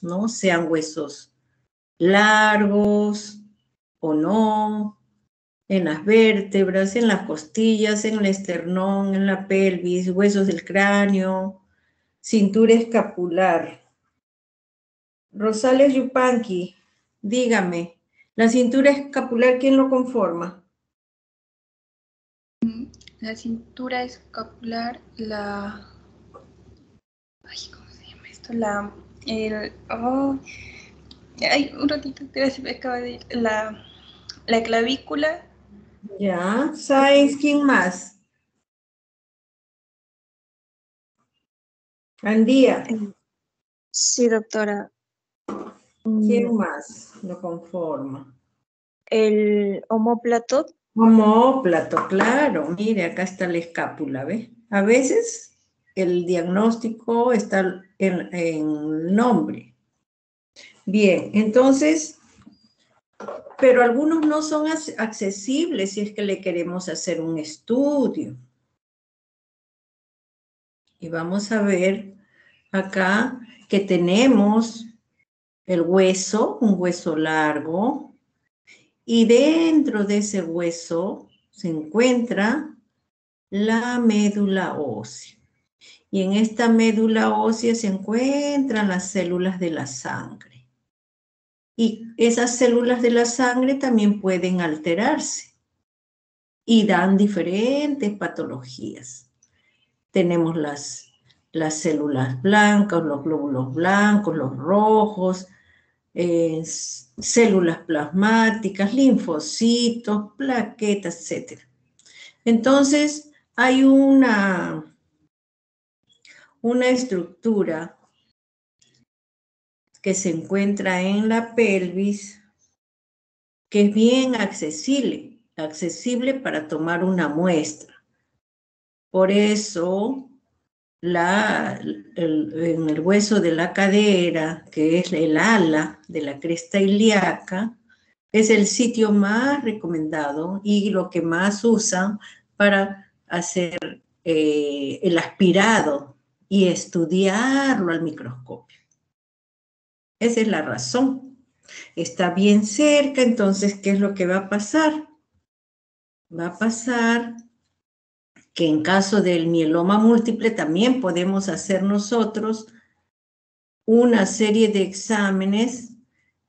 ¿no? Sean huesos largos o no, en las vértebras, en las costillas, en el esternón, en la pelvis, huesos del cráneo, cintura escapular. Rosales Yupanqui, dígame, ¿la cintura escapular quién lo conforma? La cintura escapular, la... Ay, ¿cómo se llama esto? Ay, un ratito, se me acaba de ir. La clavícula. Ya, ¿sabes quién más? Andía. Sí, doctora. ¿Quién más lo conforma? El omóplato. Omóplato, claro. Mire, acá está la escápula, ¿ve? A veces el diagnóstico está en el nombre. Bien, entonces, pero algunos no son accesibles si es que le queremos hacer un estudio. Y vamos a ver acá que tenemos el hueso, un hueso largo, y dentro de ese hueso se encuentra la médula ósea. Y en esta médula ósea se encuentran las células de la sangre. Y esas células de la sangre también pueden alterarse y dan diferentes patologías. Tenemos las células blancas, los glóbulos blancos, los rojos, células plasmáticas, linfocitos, plaquetas, etc. Entonces, hay una estructura que se encuentra en la pelvis que es bien accesible para tomar una muestra. Por eso, en el hueso de la cadera, que es el ala de la cresta ilíaca, es el sitio más recomendado y lo que más usan para hacer el aspirado y estudiarlo al microscopio. Esa es la razón. Está bien cerca, entonces, ¿qué es lo que va a pasar? Va a pasar que en caso del mieloma múltiple también podemos hacer nosotros una serie de exámenes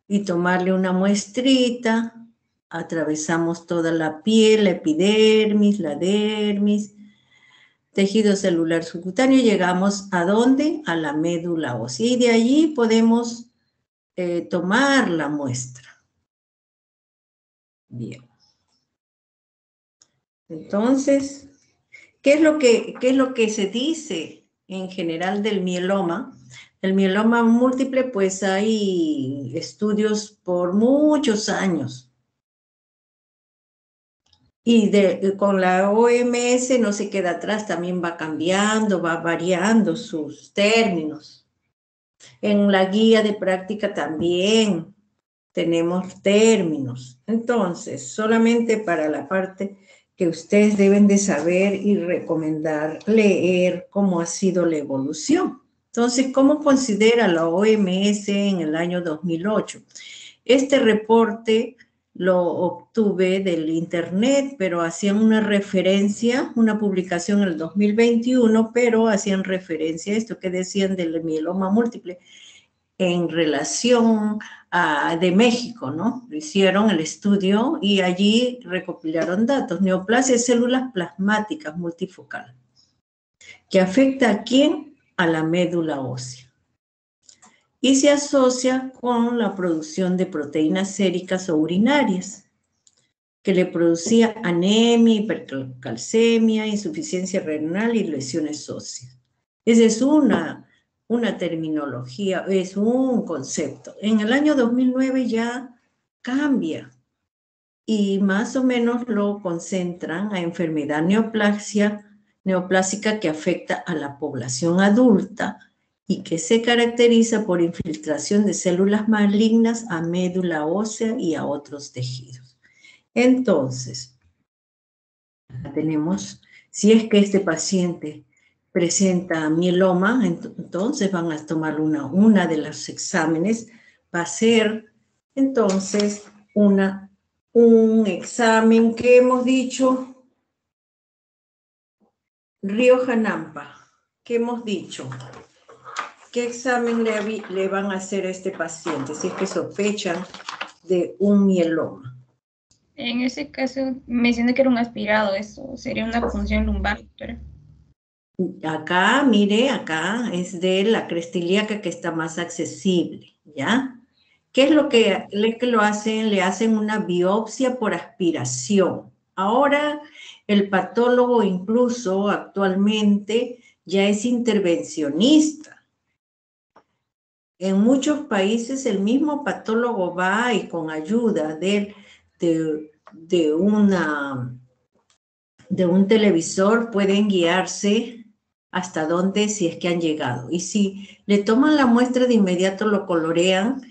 y tomarle una muestrita, atravesamos toda la piel, la epidermis, la dermis, tejido celular subcutáneo, llegamos ¿a dónde? A la médula ósea y de allí podemos tomar la muestra. Bien. Entonces, ¿qué es lo que se dice en general del mieloma? El mieloma múltiple, pues hay estudios por muchos años. Y con la OMS no se queda atrás, también va cambiando, va variando sus términos. En la guía de práctica también tenemos términos. Entonces, solamente para la parte que ustedes deben de saber y recomendar leer cómo ha sido la evolución. Entonces, ¿cómo considera la OMS en el año 2008? Este reporte lo obtuve del internet, pero hacían una referencia, una publicación en el 2021, pero hacían referencia a esto que decían del mieloma múltiple en relación de México, ¿no? Hicieron el estudio y allí recopilaron datos. Neoplasia de células plasmáticas multifocal. ¿Que afecta a quién? A la médula ósea. Y se asocia con la producción de proteínas séricas o urinarias, que le producía anemia, hipercalcemia, insuficiencia renal y lesiones óseas. Esa es una terminología, es un concepto. En el año 2009 ya cambia y más o menos lo concentran a enfermedad neoplásica que afecta a la población adulta y que se caracteriza por infiltración de células malignas a médula ósea y a otros tejidos. Entonces, tenemos, si es que este paciente presenta mieloma, entonces van a tomar una de los exámenes, va a ser entonces un examen que hemos dicho, Rioja Nampa, ¿qué hemos dicho? ¿Qué examen le van a hacer a este paciente si es que sospechan de un mieloma? En ese caso, mencioné que era un aspirado, eso sería una punción lumbar, doctora. Acá, mire, acá es de la cresta ilíaca que está más accesible, ¿ya? ¿Qué es lo que lo hacen? Le hacen una biopsia por aspiración. Ahora, el patólogo incluso actualmente ya es intervencionista. En muchos países el mismo patólogo va y con ayuda de un televisor pueden guiarse hasta dónde si es que han llegado. Y si le toman la muestra de inmediato, lo colorean,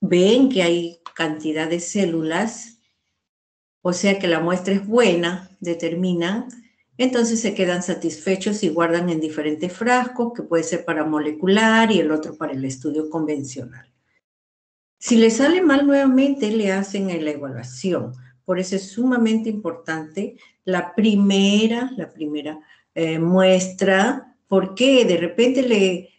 ven que hay cantidad de células, o sea que la muestra es buena, determinan, entonces se quedan satisfechos y guardan en diferentes frascos, que puede ser para molecular y el otro para el estudio convencional. Si le sale mal nuevamente, le hacen la evaluación. Por eso es sumamente importante la primera muestra, porque de repente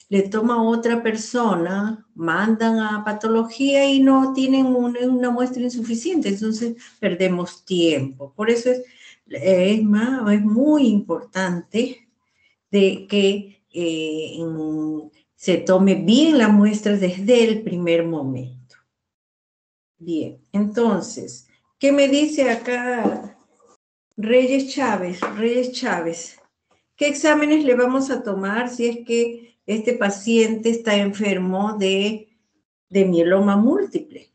le toma a otra persona, mandan a patología y no tienen una muestra insuficiente, entonces perdemos tiempo. Por eso es muy importante de que se tome bien la muestra desde el primer momento. Bien, entonces, ¿qué me dice acá Reyes Chávez? ¿Qué exámenes le vamos a tomar si es que este paciente está enfermo de mieloma múltiple?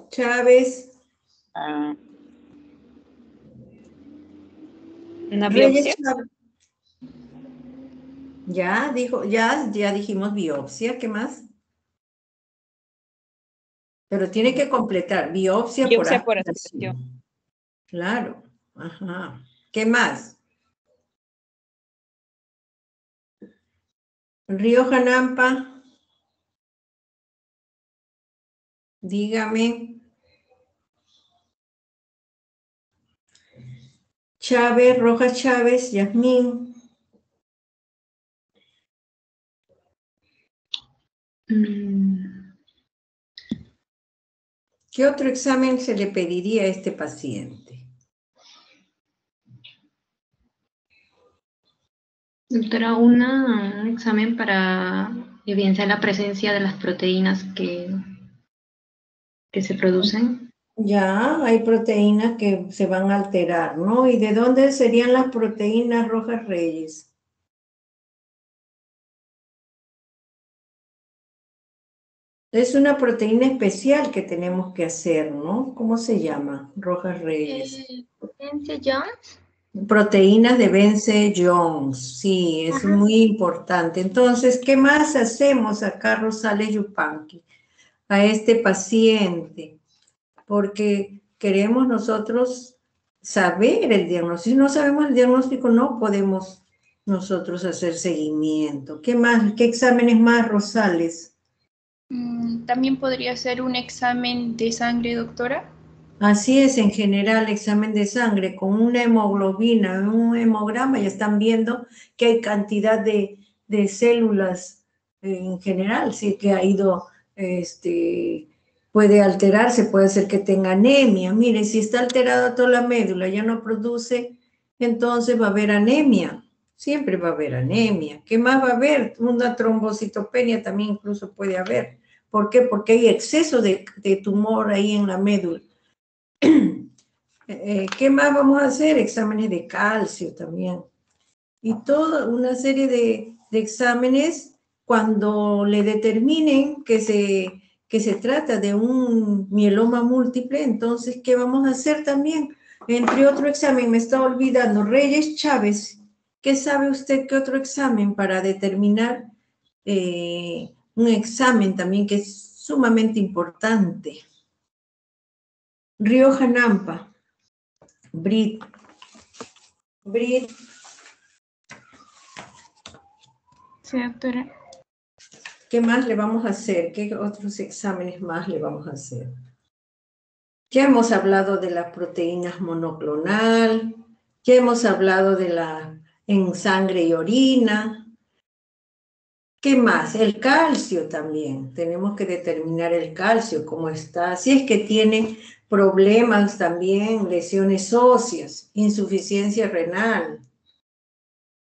Chávez. ¿Una Reyes biopsia? Chávez. Ya dijimos biopsia, ¿qué más? Pero tiene que completar, biopsia por Biopsia por aspiración. aspiración. Claro, ajá. ¿Qué más? Rioja Nampa. Dígame. Chávez, Rojas Chávez, Yasmín. ¿Qué otro examen se le pediría a este paciente? Doctora, un examen para evidenciar la presencia de las proteínas que se producen. Ya, hay proteínas que se van a alterar, ¿no? ¿Y de dónde serían las proteínas Rojas Reyes? Es una proteína especial que tenemos que hacer, ¿no? ¿Cómo se llama? Rojas Reyes. Vence Jones. Proteínas de Vence-Jones, sí, es muy importante. Entonces, ¿qué más hacemos acá, Rosales Yupanqui, a este paciente? Porque queremos nosotros saber el diagnóstico. Si no sabemos el diagnóstico, no podemos nosotros hacer seguimiento. ¿Qué más? ¿Qué exámenes más, Rosales? También podría ser un examen de sangre, doctora. Así es, en general, examen de sangre con una hemoglobina, un hemograma, ya están viendo que hay cantidad de células en general, sí que ha ido, puede alterarse, puede ser que tenga anemia. Mire, si está alterada toda la médula, ya no produce, entonces va a haber anemia, siempre va a haber anemia. ¿Qué más va a haber? Una trombocitopenia también incluso puede haber. ¿Por qué? Porque hay exceso de tumor ahí en la médula. ¿Qué más vamos a hacer? Exámenes de calcio también. Y toda una serie de exámenes cuando le determinen que se trata de un mieloma múltiple, entonces, ¿qué vamos a hacer también? Entre otro examen, me está olvidando, Reyes Chávez, ¿qué sabe usted qué otro examen para determinar un examen también que es sumamente importante? Rioja Nampa. Brit. Brit, Sí, doctora. ¿qué más le vamos a hacer? ¿Qué otros exámenes más le vamos a hacer? Ya hemos hablado de las proteínas monoclonal, ya hemos hablado de la en sangre y orina. ¿Qué más? El calcio también. Tenemos que determinar el calcio, cómo está. Si es que tiene problemas también, lesiones óseas, insuficiencia renal.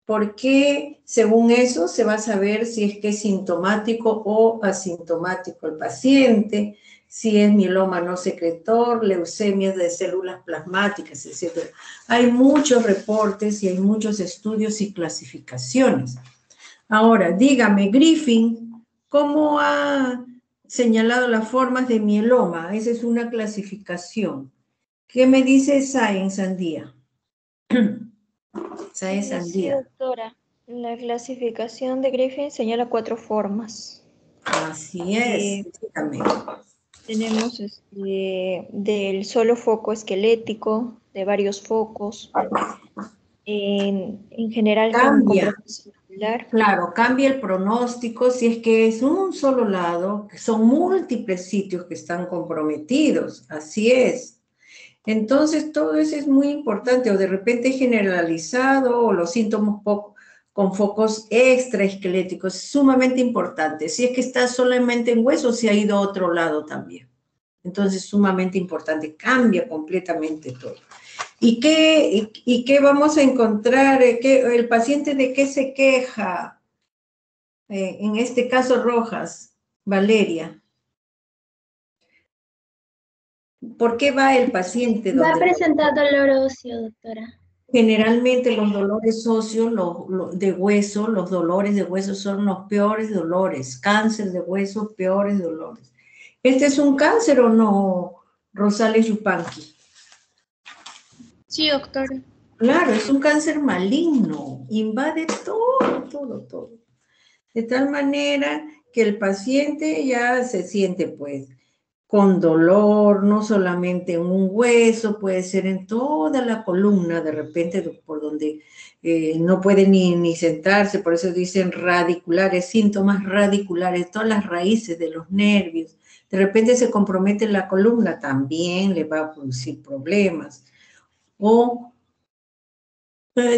Porque según eso se va a saber si es que es sintomático o asintomático el paciente, si es mieloma no secretor, leucemias de células plasmáticas, etc. Hay muchos reportes y hay muchos estudios y clasificaciones. Ahora, dígame, Griffin, ¿cómo ha señalado las formas de mieloma? Esa es una clasificación. ¿Qué me dice Sáenz Sandía? Sáenz Sí, Sandía. doctora. La clasificación de Griffin señala 4 formas. Así es, Eh, dígame. Tenemos del solo foco esquelético, de varios focos, en general con Cambia, presencia ocular. claro, cambia el pronóstico si es que es un solo lado, que son múltiples sitios que están comprometidos, así es. Entonces, todo eso es muy importante, o de repente generalizado, o los síntomas con focos extraesqueléticos, es sumamente importante. Si es que está solamente en hueso, se ha ido a otro lado también. Entonces, sumamente importante, cambia completamente todo. ¿Y qué vamos a encontrar? ¿El paciente de qué se queja? En este caso, Rojas, Valeria. ¿Por qué va el paciente Va a donde presentar dolor óseo, doctora. generalmente los dolores óseos de hueso, los dolores de hueso son los peores dolores? Cáncer de hueso, peores dolores. ¿Este es un cáncer o no, Rosales Yupanqui? Sí, doctora. Claro, es un cáncer maligno, invade todo. De tal manera que el paciente ya se siente pues con dolor, no solamente en un hueso, puede ser en toda la columna, de repente por donde no puede ni sentarse, por eso dicen radiculares, síntomas radiculares, todas las raíces de los nervios. De repente se compromete la columna, también le va a producir problemas. O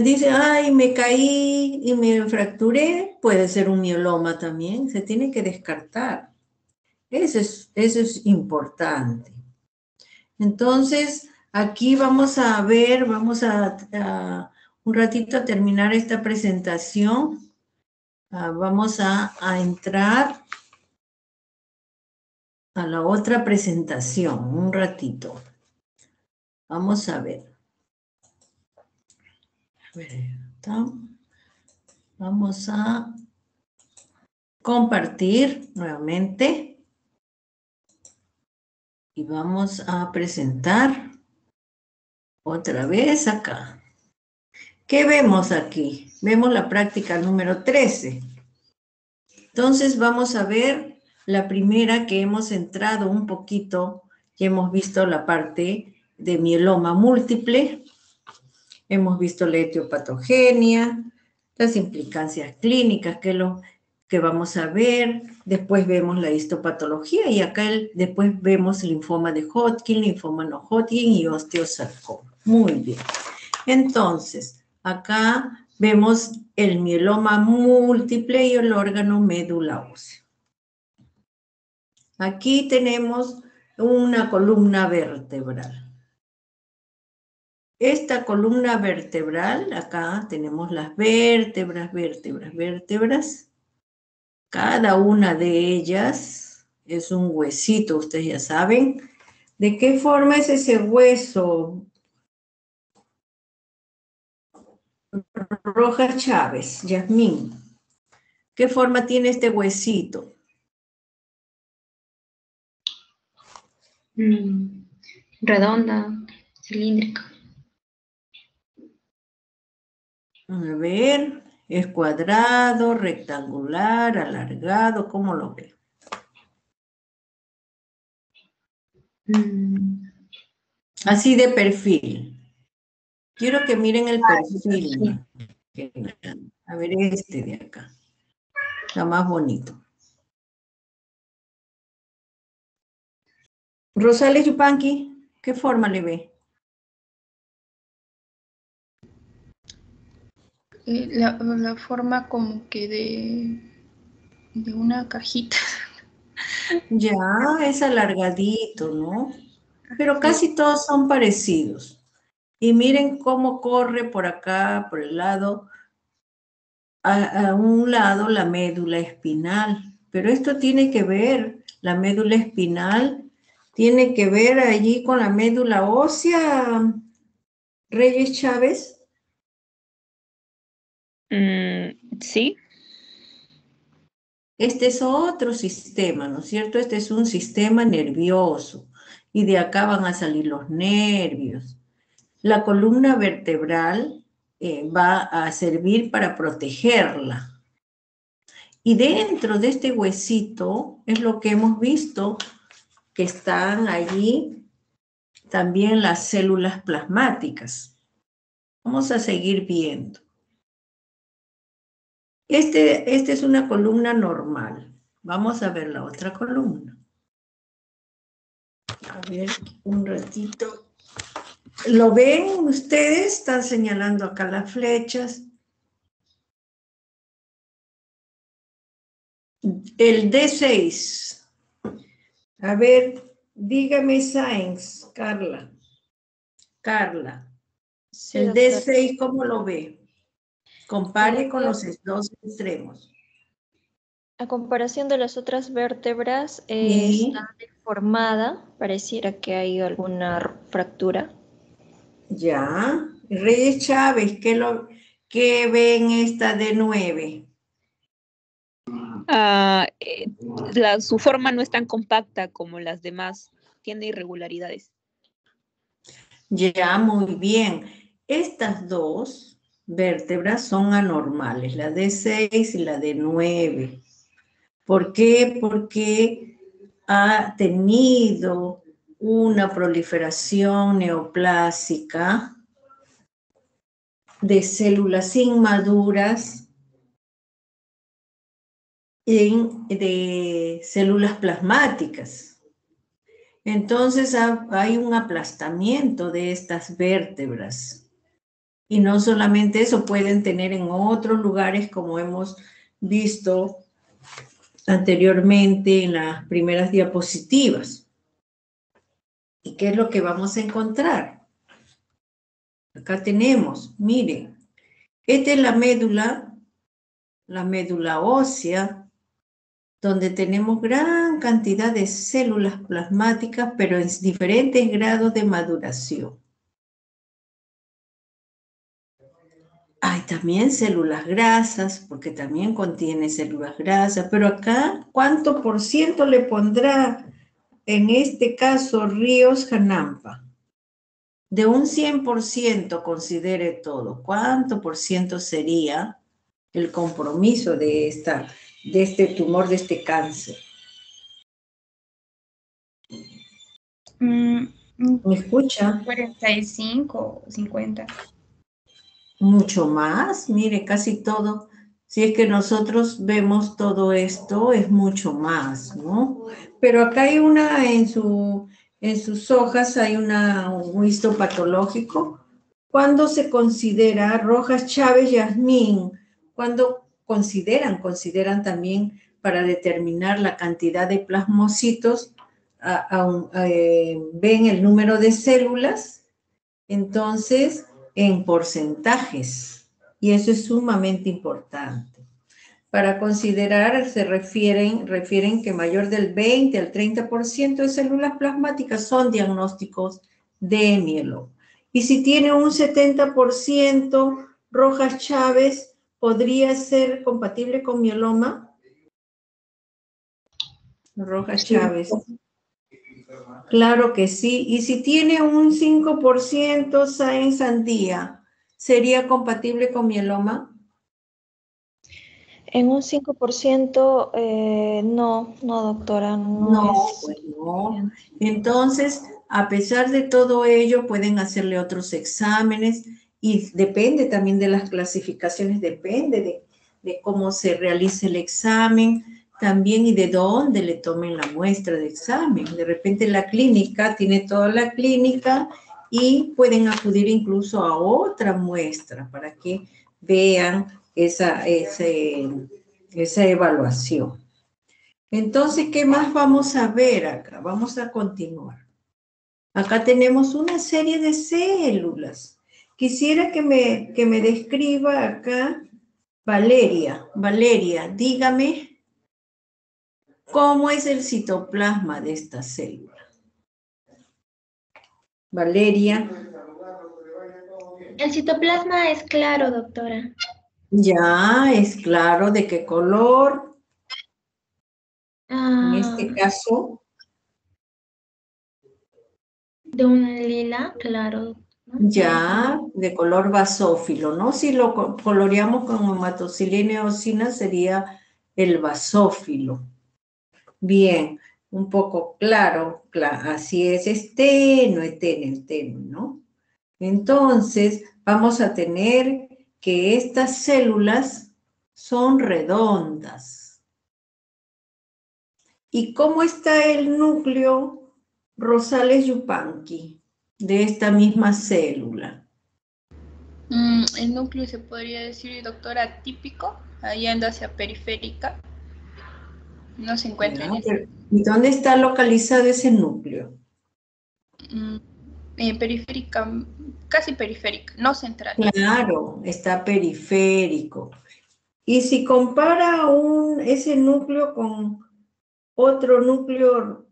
dice, ay, me caí y me fracturé, puede ser un mieloma también, se tiene que descartar. Eso es importante. Entonces, aquí vamos a ver, un ratito a terminar esta presentación. Vamos a entrar a la otra presentación, un ratito. Vamos a ver. A ver, ¿está? Vamos a compartir nuevamente y vamos a presentar otra vez acá. ¿Qué vemos aquí? Vemos la práctica número 13. Entonces vamos a ver la primera que hemos entrado un poquito, ya hemos visto la parte de mieloma múltiple, hemos visto la etiopatogenia, las implicancias clínicas que vamos a ver, después vemos la histopatología y acá después vemos linfoma de Hodgkin, linfoma no Hodgkin y osteosarcoma. Muy bien. Entonces, acá vemos el mieloma múltiple y el órgano médula ósea. Aquí tenemos una columna vertebral. Esta columna vertebral, acá tenemos las vértebras. Cada una de ellas es un huesito, ustedes ya saben. ¿De qué forma es ese hueso? Rojas Chávez, Yasmín. ¿Qué forma tiene este huesito? Redonda, cilíndrica. A ver, ¿es cuadrado, rectangular, alargado? ¿Cómo lo ve? Así de perfil. Quiero que miren el perfil. ¿No? A ver, este de acá. Está más bonito. Rosales Yupanqui, ¿qué forma le ve? La forma como que de una cajita. Ya, es alargadito, ¿no? Pero Sí. casi todos son parecidos. Y miren cómo corre por acá, por el lado, a un lado la médula espinal. Pero esto tiene que ver, la médula espinal, tiene que ver allí con la médula ósea, Reyes Chávez. Sí. Este es otro sistema, ¿no es cierto? Este es un sistema nervioso. Y de acá van a salir los nervios. La columna vertebral va a servir para protegerla. Y dentro de este huesito es lo que hemos visto, que están allí también las células plasmáticas. Vamos a seguir viendo. Esta es una columna normal. Vamos a ver la otra columna. A ver, un ratito. ¿Lo ven ustedes? Están señalando acá las flechas. El D6. A ver, dígame Sáenz, Carla. Carla. Sí, El doctora. D6, ¿cómo lo ve? Compare con los dos extremos. A comparación de las otras vértebras, Sí. está deformada. Pareciera que hay alguna fractura. Ya. Reyes Chávez, ¿qué ven esta D9? Su forma no es tan compacta como las demás, tiene irregularidades. Ya, muy bien. Estas dos vértebras son anormales, la D6 y la D9. ¿Por qué? Porque ha tenido una proliferación neoplásica de células inmaduras de células plasmáticas. Entonces hay un aplastamiento de estas vértebras. Y no solamente eso, pueden tener en otros lugares, como hemos visto anteriormente en las primeras diapositivas. ¿Y qué es lo que vamos a encontrar? Acá tenemos, miren, esta es la médula ósea, donde tenemos gran cantidad de células plasmáticas, pero en diferentes grados de maduración. Hay también células grasas, porque también contiene células grasas, pero acá, ¿cuánto por ciento le pondrá en este caso Ríos Janampa? De un 100% considere todo, ¿cuánto por ciento sería el compromiso de este tumor, de este cáncer? ¿Me escucha? 45 o 50. Mucho más, mire, casi todo. Si es que nosotros vemos todo esto, es mucho más, ¿no? Pero acá hay una, en sus hojas hay un histopatológico. ¿Cuándo se considera Rojas Chávez Yasmín? ¿Cuándo consideran también para determinar la cantidad de plasmocitos, ven el número de células? Entonces, en porcentajes, y eso es sumamente importante. Para considerar, refieren que mayor del 20 al 30% de células plasmáticas son diagnósticos de mieloma. Y si tiene un 70%, Rojas Chávez, ¿podría ser compatible con mieloma? Rojas Chávez. Claro que sí. Y si tiene un 5% Sáenz Sandía, ¿sería compatible con mieloma? En un 5%, no, doctora, no es. Pues no. Entonces, a pesar de todo ello, pueden hacerle otros exámenes y depende también de las clasificaciones, depende de cómo se realice el examen también y de dónde le tomen la muestra de examen. De repente la clínica tiene toda la clínica y pueden acudir incluso a otra muestra para que vean esa evaluación. Entonces, ¿qué más vamos a ver acá? Vamos a continuar. Acá tenemos una serie de células. Quisiera que me describa acá Valeria. Valeria, dígame cómo es el citoplasma de esta célula. Valeria. El citoplasma es claro, doctora. Ya, es claro. ¿De qué color? En este Ah, caso. de un lila, claro. ¿no? Ya, de color basófilo, ¿no? Si lo coloreamos con hematocilina y eosina sería el basófilo. Bien, un poco claro, así es tenue, ¿no? Entonces, vamos a tener que estas células son redondas. ¿Y cómo está el núcleo Rosales-Yupanqui de esta misma célula? El núcleo se podría decir, doctora, típico, yendo hacia periférica. No se encuentra en este. ¿Y dónde está localizado ese núcleo? Periférica, casi periférica, no central. Claro, está periférico. Y si compara ese núcleo con otro núcleo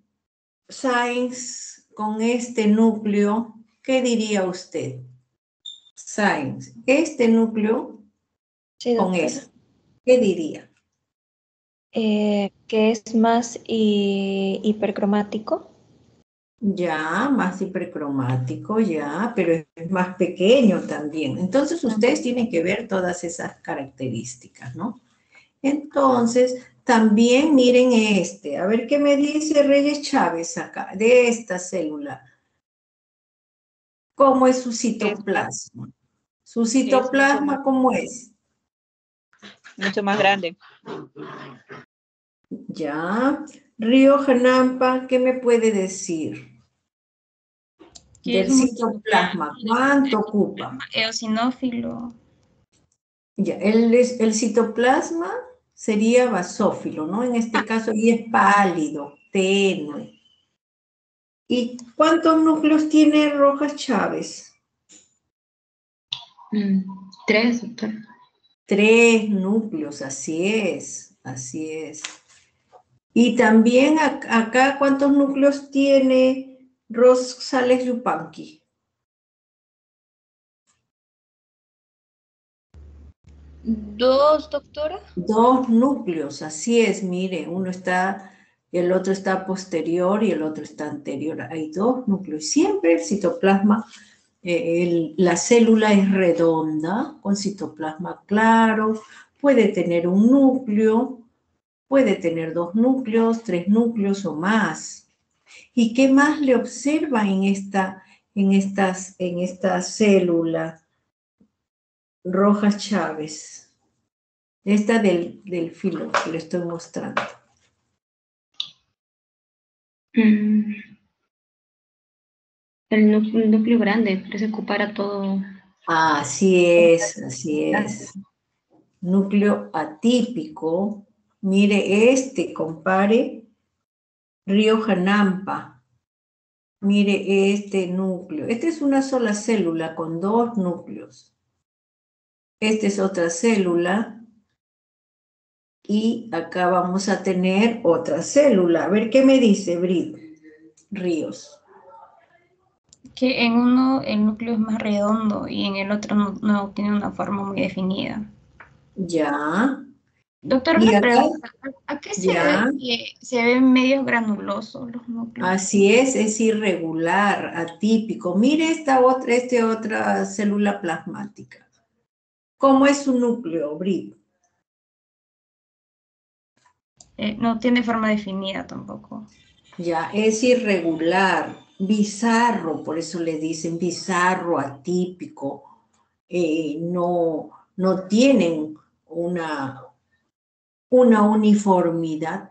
Sainz, con este núcleo, ¿qué diría usted? Sainz, este núcleo Sí, con doctora. este, ¿qué diría? Que es más hipercromático. Ya, más hipercromático, ya, pero es más pequeño también. Entonces, ustedes tienen que ver todas esas características, ¿no? Entonces, también miren este. A ver qué me dice Reyes Chávez acá, de esta célula. ¿Cómo es su citoplasma? ¿Su citoplasma cómo es? Mucho más grande. Ya. Río Janampa, ¿qué me puede decir? Que Del es muy citoplasma, ¿cuánto ocupa? eosinófilo. Ya, el citoplasma sería basófilo, ¿no? En este caso, y es pálido, tenue. ¿Y cuántos núcleos tiene Rojas Chávez? 3, doctora. 3 núcleos, así es, así es. Y también acá, ¿cuántos núcleos tiene Rosales Yupanqui? 2, doctora. 2 núcleos, así es, mire, el otro está posterior y el otro está anterior. Hay 2 núcleos. Siempre el citoplasma, la célula es redonda, con citoplasma claro, puede tener un núcleo, puede tener 2 núcleos, 3 núcleos o más. ¿Y qué más le observa en esta célula? Rojas Chávez. Esta del filo que le estoy mostrando. El núcleo grande, parece ocupar a todo. Así es. Núcleo atípico. Mire compare Río Janampa. Mire este núcleo. Esta es una sola célula con 2 núcleos. Esta es otra célula. Y acá vamos a tener otra célula. A ver qué me dice Ríos. Que en uno el núcleo es más redondo y en el otro no tiene una forma muy definida. Ya. Doctor, Y una acá, pregunta. ¿A qué se ya. debe que se ven medios granulosos los núcleos? Así es irregular, atípico. Mire esta otra célula plasmática. ¿Cómo es su núcleo, Brit? No tiene forma definida tampoco. Ya, es irregular, bizarro, por eso le dicen bizarro, atípico. no tienen una uniformidad.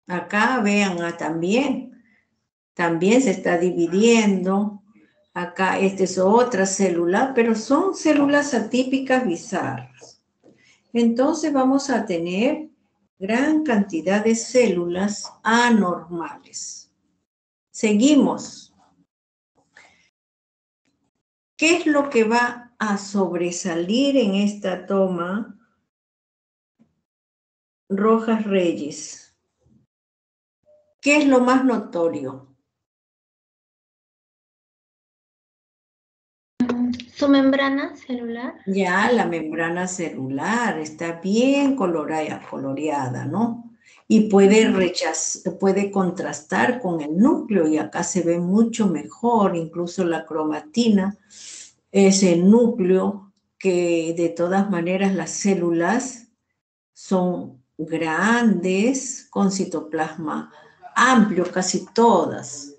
Acá vean también se está dividiendo. Acá esta es otra célula, pero son células atípicas bizarras. Entonces vamos a tener gran cantidad de células anormales. Seguimos. ¿Qué es lo que va a sobresalir en esta toma? Rojas Reyes. ¿Qué es lo más notorio? Su membrana celular. Ya la membrana celular está bien coloreada, ¿no? Y puede contrastar con el núcleo, y acá se ve mucho mejor, incluso la cromatina, es el núcleo que de todas maneras las células son grandes, con citoplasma amplio, casi todas.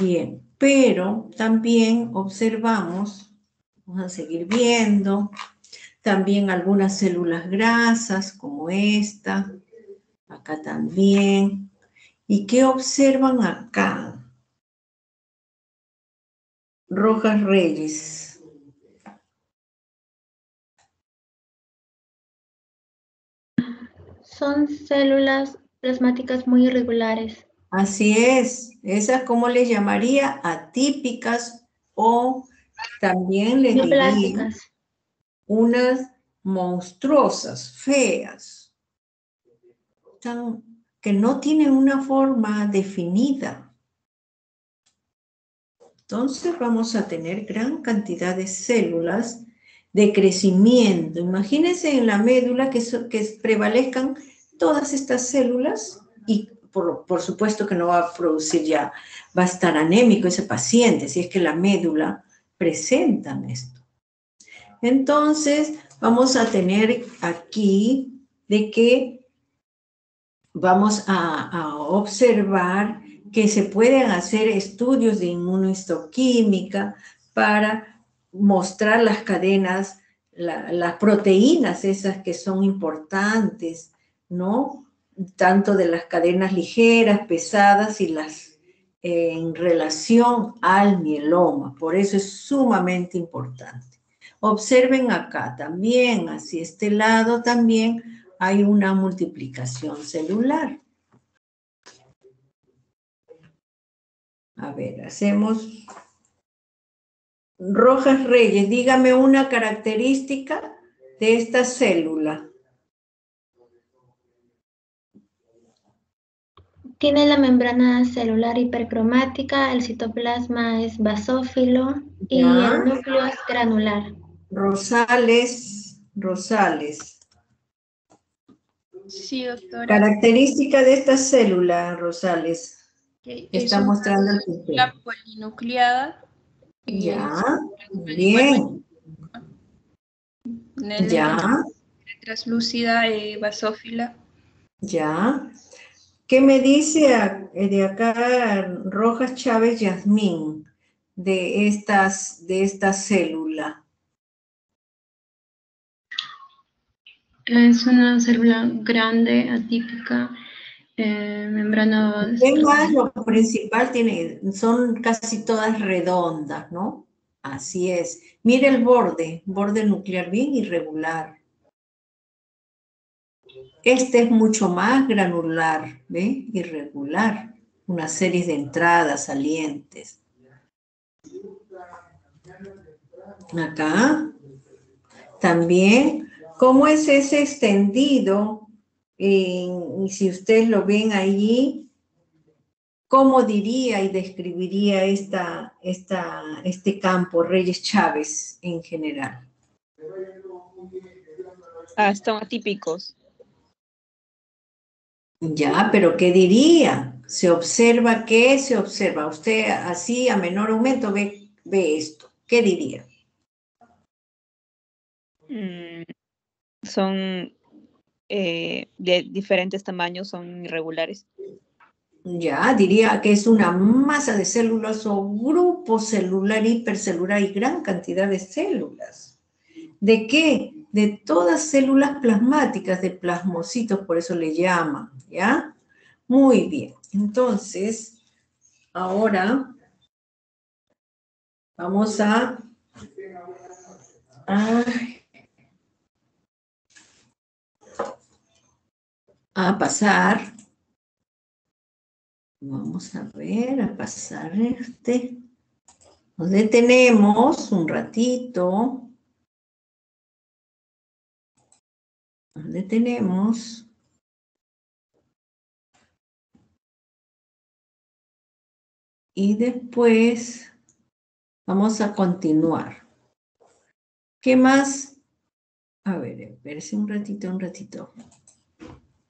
Bien, pero también observamos, vamos a seguir viendo, también algunas células grasas como esta, acá también. ¿Y qué observan acá? Rojas Reyes. Son células plasmáticas muy irregulares. Así es, esas como les llamaría atípicas o también les diría Neoplásicas. unas monstruosas, feas, que no tienen una forma definida. Entonces vamos a tener gran cantidad de células de crecimiento. Imagínense en la médula que prevalezcan todas estas células y por supuesto que no va a producir ya, va a estar anémico ese paciente, si es que la médula presenta esto. Entonces vamos a tener aquí de que vamos a observar que se pueden hacer estudios de inmunohistoquímica para mostrar las cadenas, las proteínas esas que son importantes, ¿no? Tanto de las cadenas ligeras, pesadas y las en relación al mieloma. Por eso es sumamente importante. Observen acá también, hacia este lado también, hay una multiplicación celular. A ver, hacemos... Rojas Reyes, dígame una característica de esta célula. Tiene la membrana celular hipercromática, el citoplasma es basófilo y Ya. el núcleo es granular. Rosales. Sí, doctora. Característica de esta célula, Rosales. Es Está una mostrando el célula papel. polinucleada. Ya, Igualmente, bien. en Ya, translúcida basófila. ya. ¿Qué me dice de acá Rojas Chávez Yasmín de esta célula? Es una célula grande, atípica, membrana. ¿Qué más? Lo principal son casi todas redondas, ¿no? Así es. Mire el borde nuclear bien irregular. Este es mucho más granular, ¿ve? Irregular. Una serie de entradas, salientes. Acá también, ¿cómo es ese extendido? Y si ustedes lo ven allí, ¿cómo diría y describiría este campo Reyes Chávez en general? Son atípicos. Ya, pero ¿qué diría? ¿Se observa qué? ¿Se observa? Usted así a menor aumento ve esto. ¿Qué diría? Son de diferentes tamaños, son irregulares. Ya, diría que es una masa de células o grupo celular, hipercelular y gran cantidad de células. ¿De qué? De todas células plasmáticas, de plasmocitos, por eso le llaman, ¿ya? Muy bien. Entonces, ahora vamos a pasar. Vamos a ver, a pasar este. Nos detenemos un ratito. Nos detenemos. Y después vamos a continuar. ¿Qué más? A ver, espérese un ratito.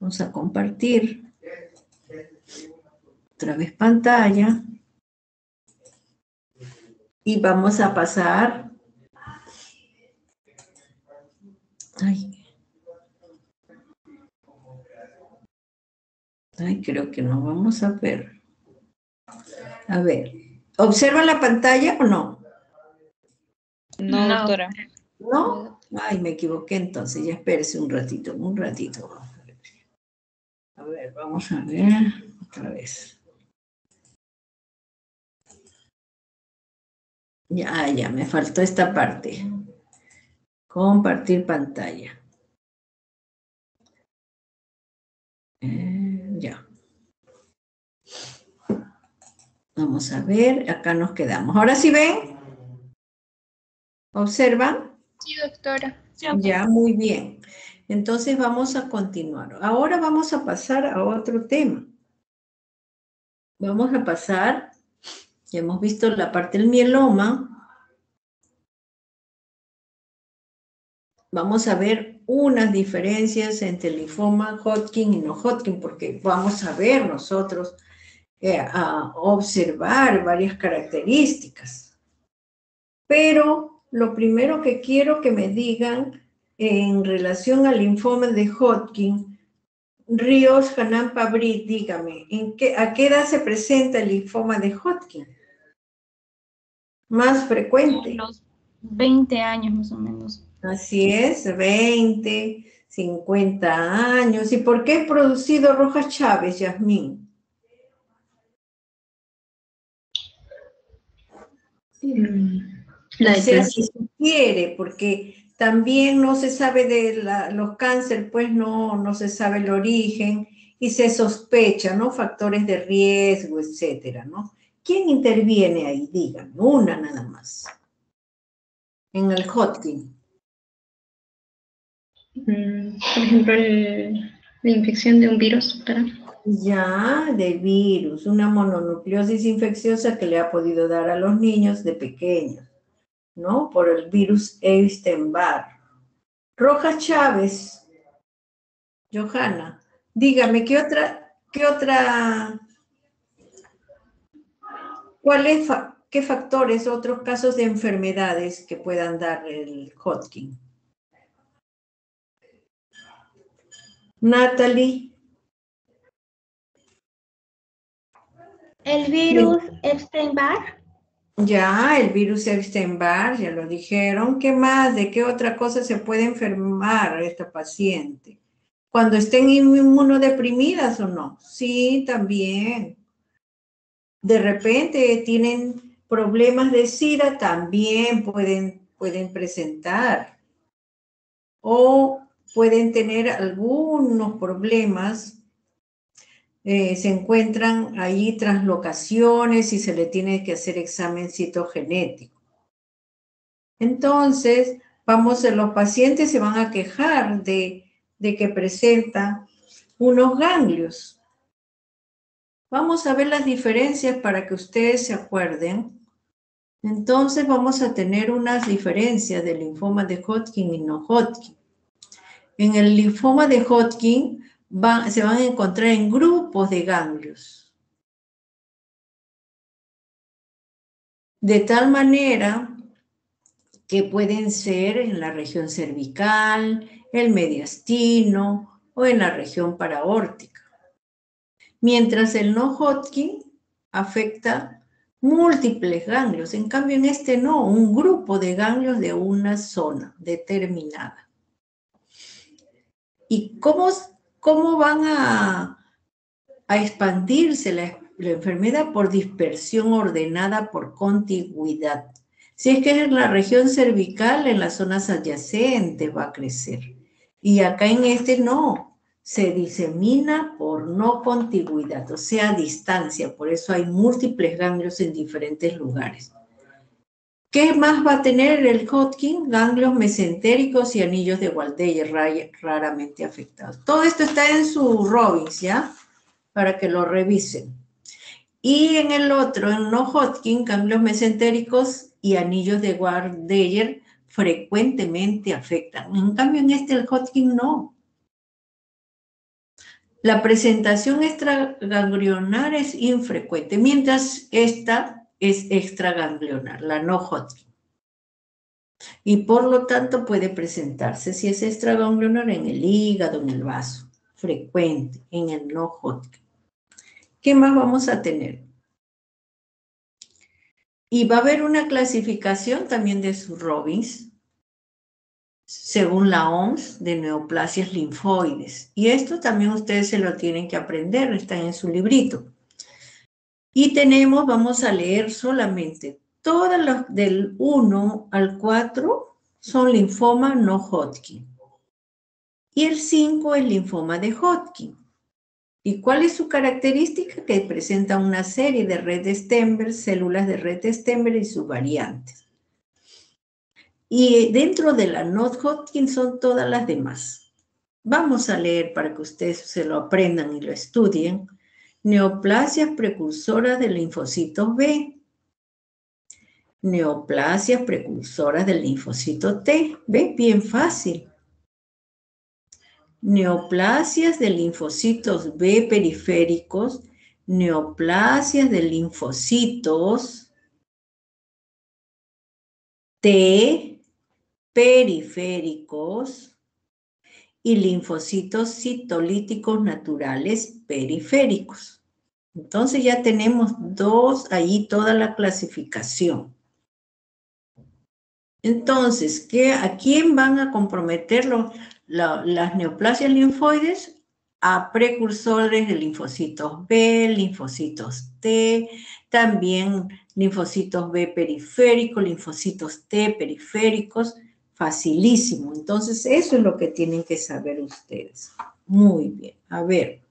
Vamos a compartir otra vez pantalla. Y vamos a pasar. Ay, creo que no vamos a ver. A ver, ¿observan la pantalla o no? No, doctora. ¿No? Ay, me equivoqué entonces, ya espérese un ratito. A ver, vamos a ver otra vez. Ya, me faltó esta parte. Compartir pantalla. Ya. Vamos a ver, acá nos quedamos. ¿Ahora sí ven? ¿Observan? Sí, doctora. Ya, muy bien. Entonces vamos a continuar. Ahora vamos a pasar a otro tema. Vamos a pasar, ya hemos visto la parte del mieloma. Vamos a ver unas diferencias entre el linfoma Hodgkin y no Hodgkin, porque vamos a ver nosotros, a observar varias características. Pero lo primero que quiero que me digan en relación al linfoma de Hodgkin, Ríos Hanan Pabrit, dígame, ¿a qué edad se presenta el linfoma de Hodgkin? Más frecuente. Los 20 años más o menos. Así es, 20, 50 años. ¿Y por qué es producido Rojas Chávez, Yasmín? La O sea, detección. se sugiere, porque también no se sabe de los cánceres, pues no se sabe el origen y se sospecha, ¿no? Factores de riesgo, etcétera, ¿no? ¿Quién interviene ahí? Díganme, una nada más. En el Hodgkin. Por ejemplo, la infección de un virus, ¿verdad? Ya, de virus, una mononucleosis infecciosa que le ha podido dar a los niños de pequeños, ¿no? Por el virus Epstein-Barr. Rojas Chávez, Johanna, dígame, qué factores, otros casos de enfermedades que puedan dar el Hodgkin? Natalie. El virus Epstein-Barr. Ya, el virus Epstein-Barr, ya lo dijeron. ¿Qué más? ¿De qué otra cosa se puede enfermar esta paciente? ¿Cuando estén inmunodeprimidas o no? Sí, también. De repente tienen problemas de SIDA, también pueden presentar. O pueden tener algunos problemas. Se encuentran ahí translocaciones y se le tiene que hacer examen citogenético. Entonces, los pacientes se van a quejar de que presentan unos ganglios. Vamos a ver las diferencias para que ustedes se acuerden. Entonces, vamos a tener unas diferencias del linfoma de Hodgkin y no Hodgkin. En el linfoma de Hodgkin se van a encontrar en grupos de ganglios. De tal manera que pueden ser en la región cervical, el mediastino o en la región paraórtica. Mientras el no-Hodgkin afecta múltiples ganglios. En cambio, en este no, un grupo de ganglios de una zona determinada. ¿Y cómo van a expandirse la enfermedad? Por dispersión ordenada por contigüidad. Si es que es en la región cervical, en las zonas adyacentes va a crecer. Y acá en este no, se disemina por no contigüidad, o sea, distancia. Por eso hay múltiples ganglios en diferentes lugares. ¿Qué más va a tener el Hodgkin? Ganglios mesentéricos y anillos de Waldeyer raramente afectados. Todo esto está en su Robbins, ¿ya? Para que lo revisen. Y en el otro, en no Hodgkin, ganglios mesentéricos y anillos de Waldeyer frecuentemente afectan. En cambio, en este el Hodgkin no. La presentación extraganglionar es infrecuente, mientras esta es extraganglionar, la no Hodgkin. Y por lo tanto puede presentarse, si es extraganglionar, en el hígado, en el vaso, frecuente, en el no Hodgkin. ¿Qué más vamos a tener? Y va a haber una clasificación también de su Robbins, según la OMS, de neoplasias linfoides. Y esto también ustedes se lo tienen que aprender, está en su librito. Y tenemos, vamos a leer solamente, todas las del 1 al 4 son linfoma no Hodgkin. Y el 5 es linfoma de Hodgkin. ¿Y cuál es su característica? Que presenta una serie de Rett-Steinberg, células de Rett-Steinberg y sus variantes. Y dentro de la no Hodgkin son todas las demás. Vamos a leer para que ustedes se lo aprendan y lo estudien. Neoplasias precursoras de linfocitos B. Neoplasias precursoras del linfocito T. ¿Ve? Bien fácil. Neoplasias de linfocitos B periféricos. Neoplasias de linfocitos T periféricos y linfocitos citolíticos naturales periféricos. Entonces ya tenemos ahí toda la clasificación. Entonces, ¿a quién van a comprometer las neoplasias linfoides? A precursores de linfocitos B, linfocitos T, también linfocitos B periféricos, linfocitos T periféricos, facilísimo. Entonces, eso es lo que tienen que saber ustedes. Muy bien, a ver,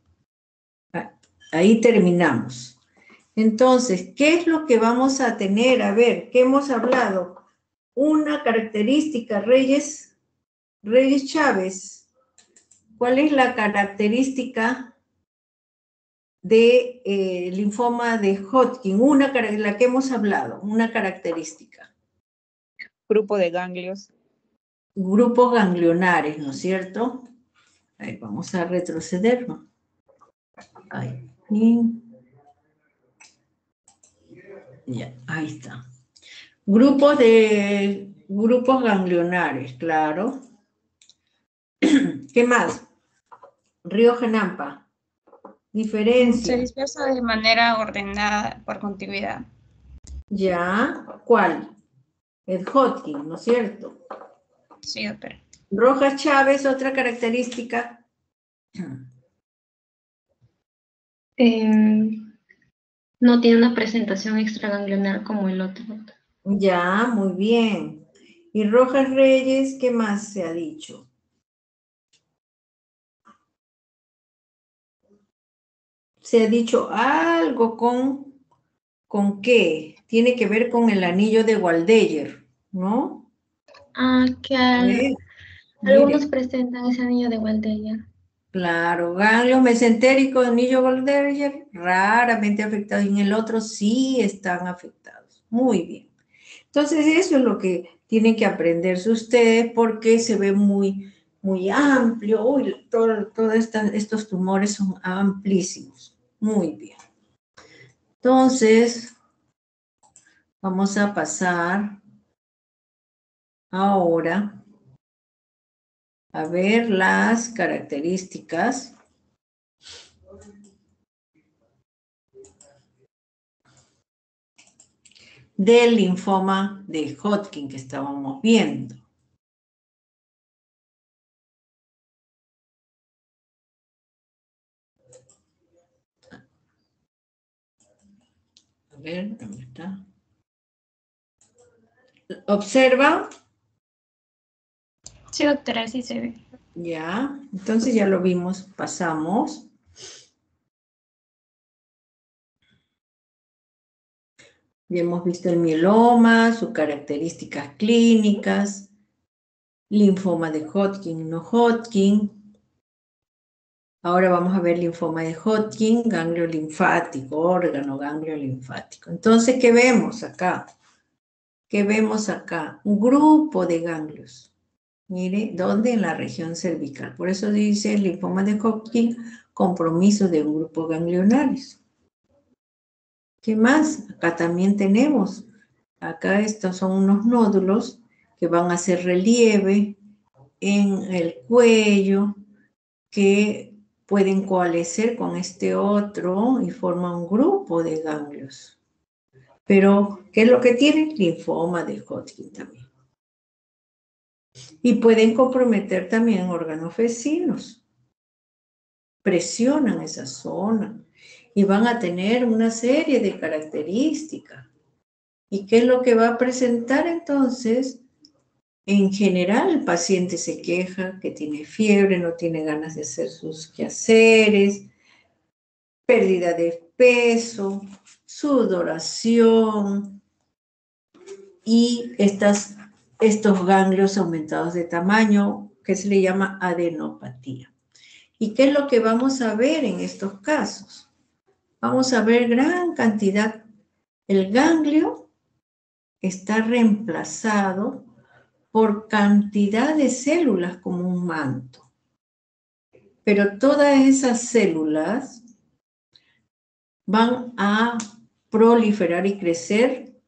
ahí terminamos. Entonces, ¿qué es lo que vamos a tener? A ver, ¿qué hemos hablado? Una característica, Reyes Chávez. ¿Cuál es la característica de linfoma de Hodgkin? La que hemos hablado, una característica. Grupo de ganglios. Grupos ganglionares, ¿no es cierto? Ahí vamos a retroceder, ¿no? Ahí. Ya, ahí está. Grupos ganglionares, claro. ¿Qué más? Río Genampa. Diferencia. Se dispersa de manera ordenada por contigüidad. Ya, ¿cuál? El Hodgkin, ¿no es cierto? Sí, doctora. Rojas Chávez, otra característica. No tiene una presentación extraganglionar como el otro. Ya, muy bien. Y Rojas Reyes, ¿qué más se ha dicho? Se ha dicho algo ¿con qué? Tiene que ver con el anillo de Waldeyer, ¿no? Que algunos presentan ese anillo de Waldeyer. Claro, ganglios mesentéricos, anillo Waldeyer, raramente afectados, y en el otro sí están afectados. Muy bien. Entonces, eso es lo que tienen que aprenderse ustedes, porque se ve muy, muy amplio. Uy, todos estos tumores son amplísimos. Muy bien. Entonces, vamos a pasar ahora a ver las características del linfoma de Hodgkin que estábamos viendo. A ver, ¿dónde está? ¿Observa? Sí, doctora, sí se ve. Ya, entonces ya lo vimos, pasamos. Ya hemos visto el mieloma, sus características clínicas, linfoma de Hodgkin, no Hodgkin. Ahora vamos a ver linfoma de Hodgkin, ganglio linfático, órgano, ganglio linfático. Entonces, ¿qué vemos acá? ¿Qué vemos acá? Un grupo de ganglios. Mire, ¿dónde? En la región cervical. Por eso dice el linfoma de Hodgkin, compromiso de un grupo ganglionares. ¿Qué más? Acá también tenemos. Acá estos son unos nódulos que van a hacer relieve en el cuello, que pueden coalescer con este otro y forman un grupo de ganglios. Pero, ¿qué es lo que tienen? Linfoma de Hodgkin también. Y pueden comprometer también órganos vecinos. Presionan esa zona y van a tener una serie de características. ¿Y qué es lo que va a presentar entonces? En general, el paciente se queja que tiene fiebre, no tiene ganas de hacer sus quehaceres, pérdida de peso, sudoración y estos ganglios aumentados de tamaño que se le llama adenopatía. ¿Y qué es lo que vamos a ver en estos casos? Vamos a ver gran cantidad. El ganglio está reemplazado por cantidad de células como un manto. Pero todas esas células van a proliferar y crecer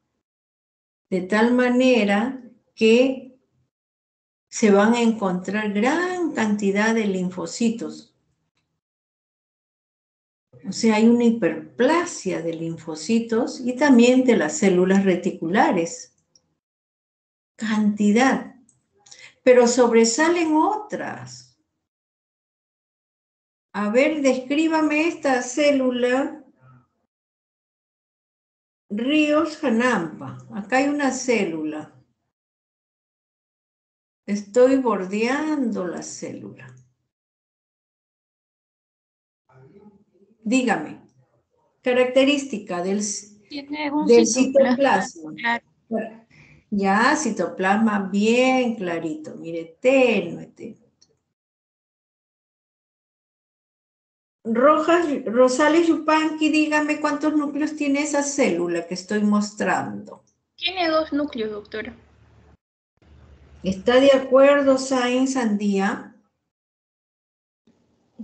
de tal manera que se van a encontrar gran cantidad de linfocitos. O sea, hay una hiperplasia de linfocitos y también de las células reticulares. Cantidad. Pero sobresalen otras. A ver, descríbame esta célula. Ríos Hanampa. Acá hay una célula. Estoy bordeando la célula. Dígame. Característica del Tiene un citoplasma. claro. Ya, citoplasma bien clarito. Mire, tenue. Rosales Yupanqui, dígame cuántos núcleos tiene esa célula que estoy mostrando. Tiene 2 núcleos, doctora. ¿Está de acuerdo, Sáenz Sandía?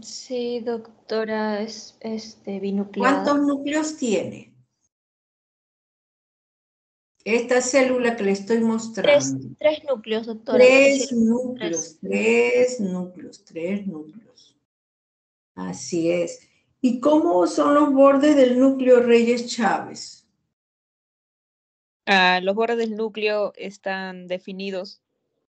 Sí, doctora, es binucleada. ¿Cuántos núcleos tiene esta célula que le estoy mostrando? Tres núcleos, doctora. Tres núcleos. Así es. ¿Y cómo son los bordes del núcleo Reyes Chávez? Los bordes del núcleo están definidos.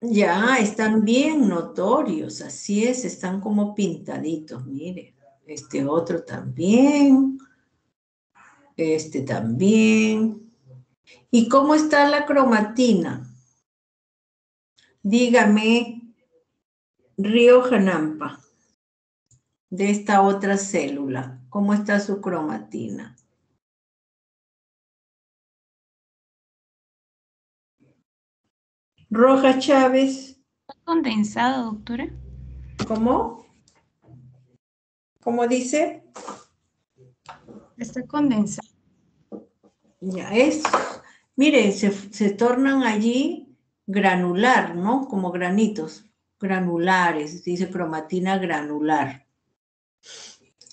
Ya, están bien notorios, así es, están como pintaditos, mire. Este otro también. Este también. ¿Y cómo está la cromatina? Dígame, Río Hanampa, de esta otra célula, ¿cómo está su cromatina? Roja Chávez. ¿Está condensado, doctora? ¿Cómo? ¿Cómo dice? Está condensado. Ya es. Mire, se tornan allí granular, ¿no? Como granitos granulares, dice cromatina granular.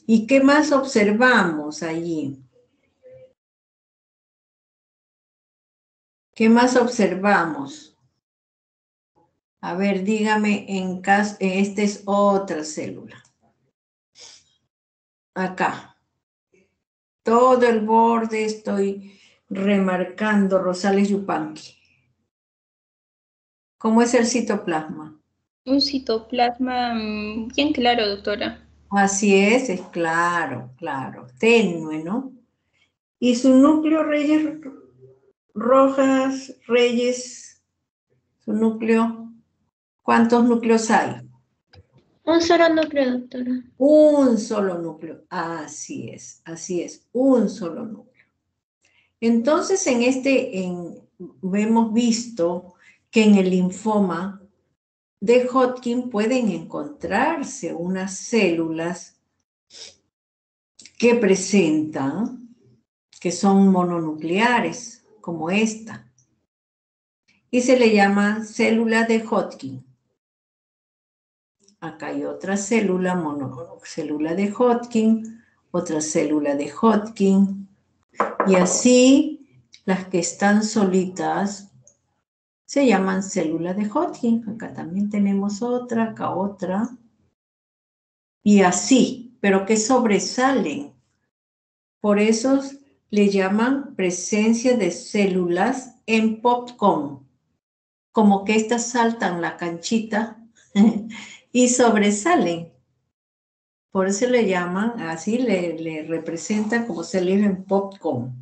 ¿Y qué más observamos allí? ¿Qué más observamos? A ver, dígame, esta es otra célula. Acá. Todo el borde estoy remarcando, Rosales Yupanqui. ¿Cómo es el citoplasma? Un citoplasma bien claro, doctora. Así es claro, claro, tenue, ¿no? Y su núcleo, Reyes, Rojas, Reyes, su núcleo, ¿cuántos núcleos hay? Un solo núcleo, doctora. Un solo núcleo, así es, un solo núcleo. Entonces, hemos visto que en el linfoma de Hodgkin pueden encontrarse unas células que presentan, que son mononucleares, como esta, y se le llama célula de Hodgkin. Acá hay otra célula, célula de Hodgkin, otra célula de Hodgkin, y así las que están solitas se llaman células de Hodgkin. Acá también tenemos otra, acá otra, y así, pero que sobresalen. Por eso le llaman presencia de células en popcorn, como que estas saltan la canchita y sobresalen. Por eso le llaman, así le representan como células en popcorn.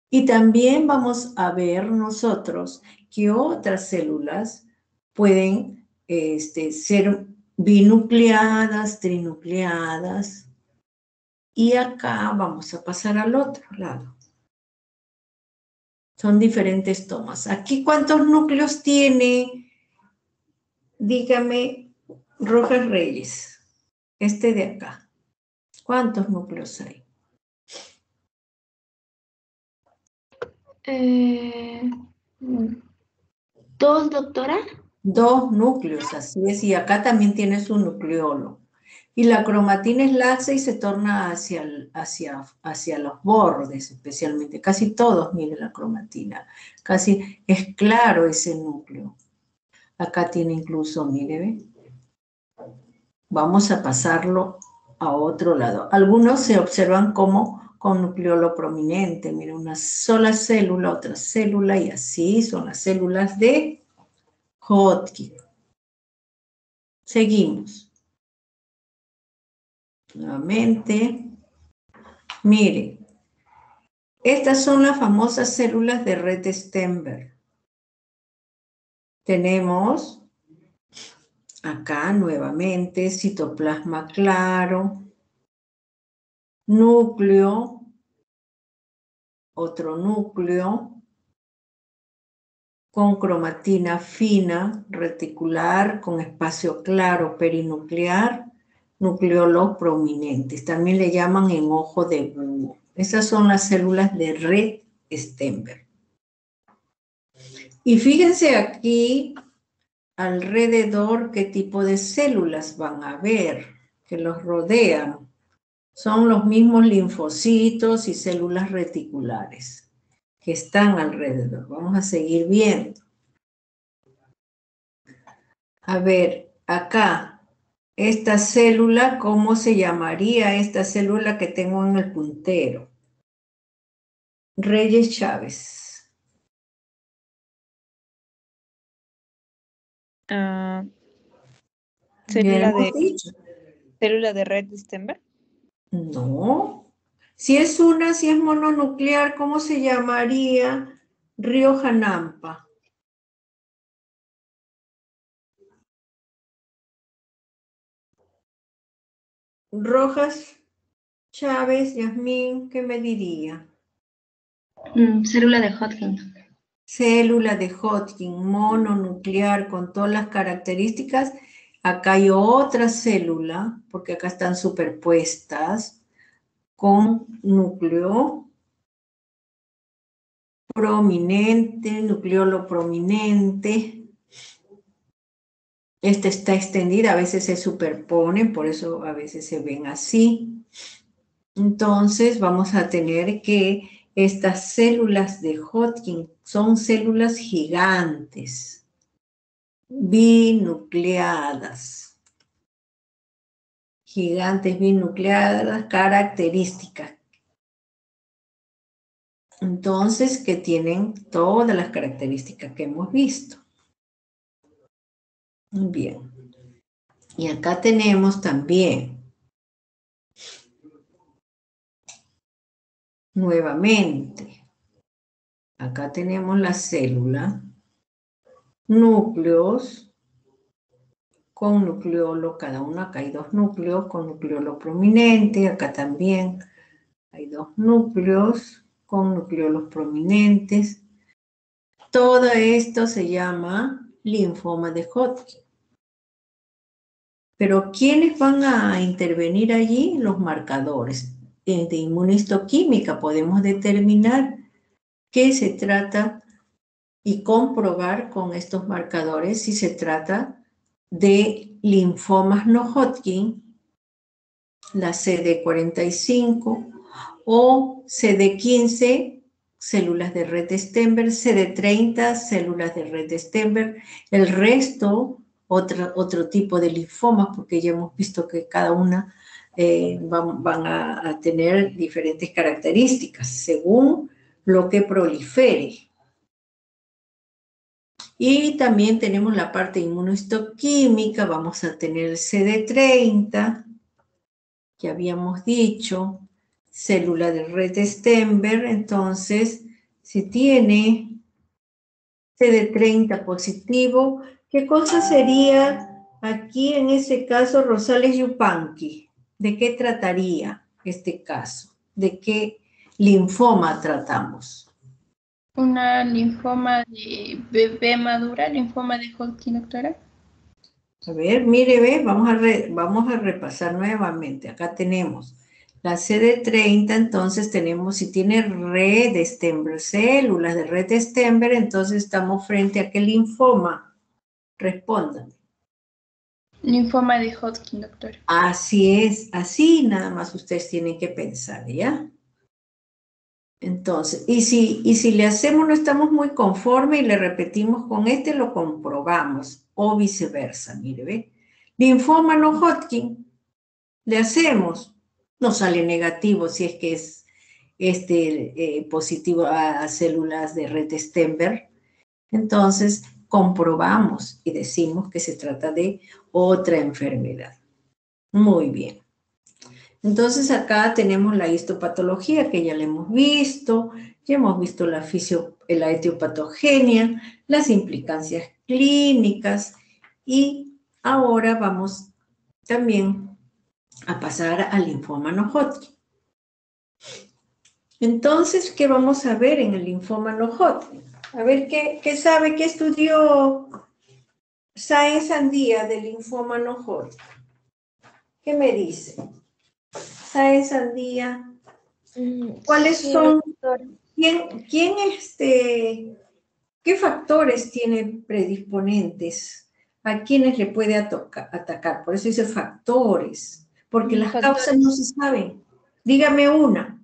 Y también vamos a ver nosotros que otras células pueden ser binucleadas, trinucleadas. Y acá vamos a pasar al otro lado. Son diferentes tomas. Aquí, ¿cuántos núcleos tiene? Dígame, Rojas Reyes. Este de acá. ¿Cuántos núcleos hay? ¿Dos, doctora? 2 núcleos, así es. Y acá también tiene su nucleolo. Y la cromatina es laxa y se torna hacia los bordes, especialmente. Casi todos, miren la cromatina. Casi es claro ese núcleo. Acá tiene incluso, mire, ¿ve? Vamos a pasarlo a otro lado. Algunos se observan como con nucleolo prominente. Mira, una sola célula, otra célula, y así son las células de Hodgkin. Seguimos. Nuevamente. Mire, estas son las famosas células de Rett-Steinberg. Tenemos acá nuevamente citoplasma claro, núcleo, otro núcleo, con cromatina fina, reticular, con espacio claro perinuclear, nucleolos prominentes. También le llaman en ojo de búho. Esas son las células de Rett-Steinberg. Y fíjense aquí alrededor qué tipo de células van a ver que los rodean. Son los mismos linfocitos y células reticulares que están alrededor. Vamos a seguir viendo. A ver, acá, esta célula, ¿cómo se llamaría esta célula que tengo en el puntero? Reyes Chávez. Célula hemos dicho. Célula de Rett-Steinberg. No. Si es mononuclear, ¿cómo se llamaría? Rioja Nampa. Rojas, Chávez, Yasmín, ¿qué me diría? Célula de Hodgkin. Célula de Hodgkin, mononuclear, con todas las características. Acá hay otra célula, porque acá están superpuestas, con núcleo prominente, nucleolo prominente. Esta está extendida, a veces se superponen, por eso a veces se ven así. Entonces vamos a tener que estas células de Hodgkin son células gigantes, binucleadas. Gigantes binucleadas, características. Entonces, que tienen todas las características que hemos visto. Muy bien. Y acá tenemos también, nuevamente, acá tenemos la célula, núcleos, con nucleolo, cada uno, acá hay 2 núcleos, con nucleolo prominente, acá también hay 2 núcleos, con nucleolos prominentes. Todo esto se llama linfoma de Hodgkin. Pero ¿quiénes van a intervenir allí? Los marcadores. De inmunistoquímica podemos determinar qué se trata y comprobar con estos marcadores si se trata de linfomas no Hodgkin, la CD45 o CD15, células de Rett-Steinberg, CD30, células de Rett-Steinberg, el resto, otro tipo de linfomas, porque ya hemos visto que cada una van a tener diferentes características según lo que prolifere. Y también tenemos la parte inmunohistoquímica, vamos a tener el CD30, que habíamos dicho, célula de Rett-Steinberg. Entonces, si tiene CD30 positivo, ¿qué cosa sería aquí en ese caso Rosales-Yupanqui? ¿De qué trataría este caso? ¿De qué linfoma tratamos? Una linfoma de bebé madura, linfoma de Hodgkin, doctora. A ver, mire, ve, vamos a repasar nuevamente. Acá tenemos la CD30, entonces tenemos, si tiene Rett-Steinberg, células de Rett-Steinberg, entonces estamos frente a qué linfoma. Respondan. Linfoma de Hodgkin, doctora. Así es, así nada más ustedes tienen que pensar, ¿ya? Entonces, y si le hacemos, no estamos muy conformes y le repetimos con este, lo comprobamos, o viceversa, mire, ve. Linfoma no Hodgkin, le hacemos, no sale negativo si es que es positivo a células de Rett-Steinberg. Entonces, comprobamos y decimos que se trata de otra enfermedad. Muy bien. Entonces acá tenemos la histopatología que ya la hemos visto, ya hemos visto la etiopatogenia, las implicancias clínicas y ahora vamos también a pasar al linfoma no Hodgkin. Entonces, ¿qué vamos a ver en el linfoma no Hodgkin? A ver, ¿qué sabe, qué estudió Sáenz Andía del linfoma no Hodgkin? ¿Qué me dice? Sáenz Andía, ¿cuáles son? Doctora. ¿Qué factores tiene predisponentes? ¿A quiénes le puede atacar? Por eso dice factores, porque las causas no se saben. Dígame una.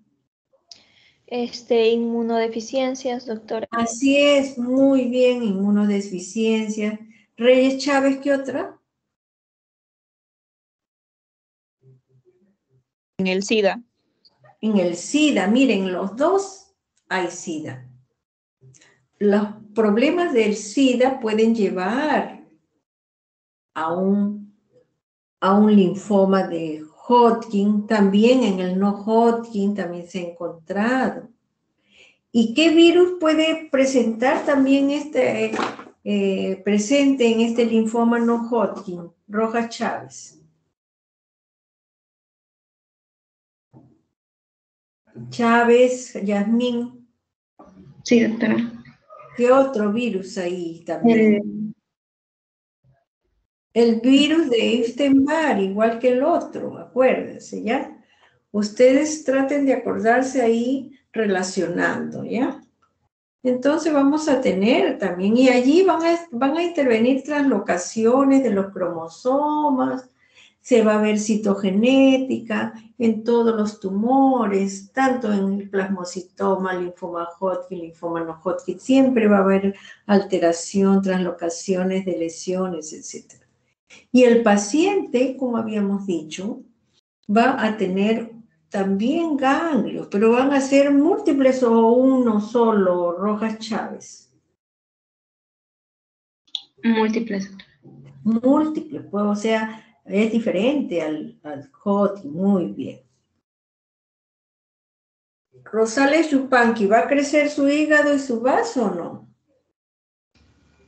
Inmunodeficiencias, doctora. Así es, muy bien, inmunodeficiencia. Reyes Chávez, ¿qué otra? En el SIDA. En el SIDA, miren, los dos hay SIDA. Los problemas del SIDA pueden llevar a un linfoma de Hodgkin, también en el no Hodgkin también se ha encontrado. ¿Y qué virus puede presentar también presente en este linfoma no Hodgkin? Rojas Chávez. Chávez, Yasmín. Sí, doctora. ¿Qué otro virus ahí también? El virus de Epstein-Barr, igual que el otro, acuérdense, ¿ya? Ustedes traten de acordarse ahí relacionando, ¿ya? Entonces vamos a tener también, y allí van a intervenir translocaciones de los cromosomas, se va a ver citogenética en todos los tumores, tanto en el plasmocitoma, linfoma Hodgkin, linfoma no Hodgkin, siempre va a haber alteración, translocaciones de lesiones, etc. Y el paciente, como habíamos dicho, va a tener También ganglios, pero van a ser múltiples o uno solo, Rojas Chávez. Múltiples. Múltiples, pues, o sea, es diferente al Hodgkin, muy bien. Rosales Yupanqui, ¿va a crecer su hígado y su vaso o no?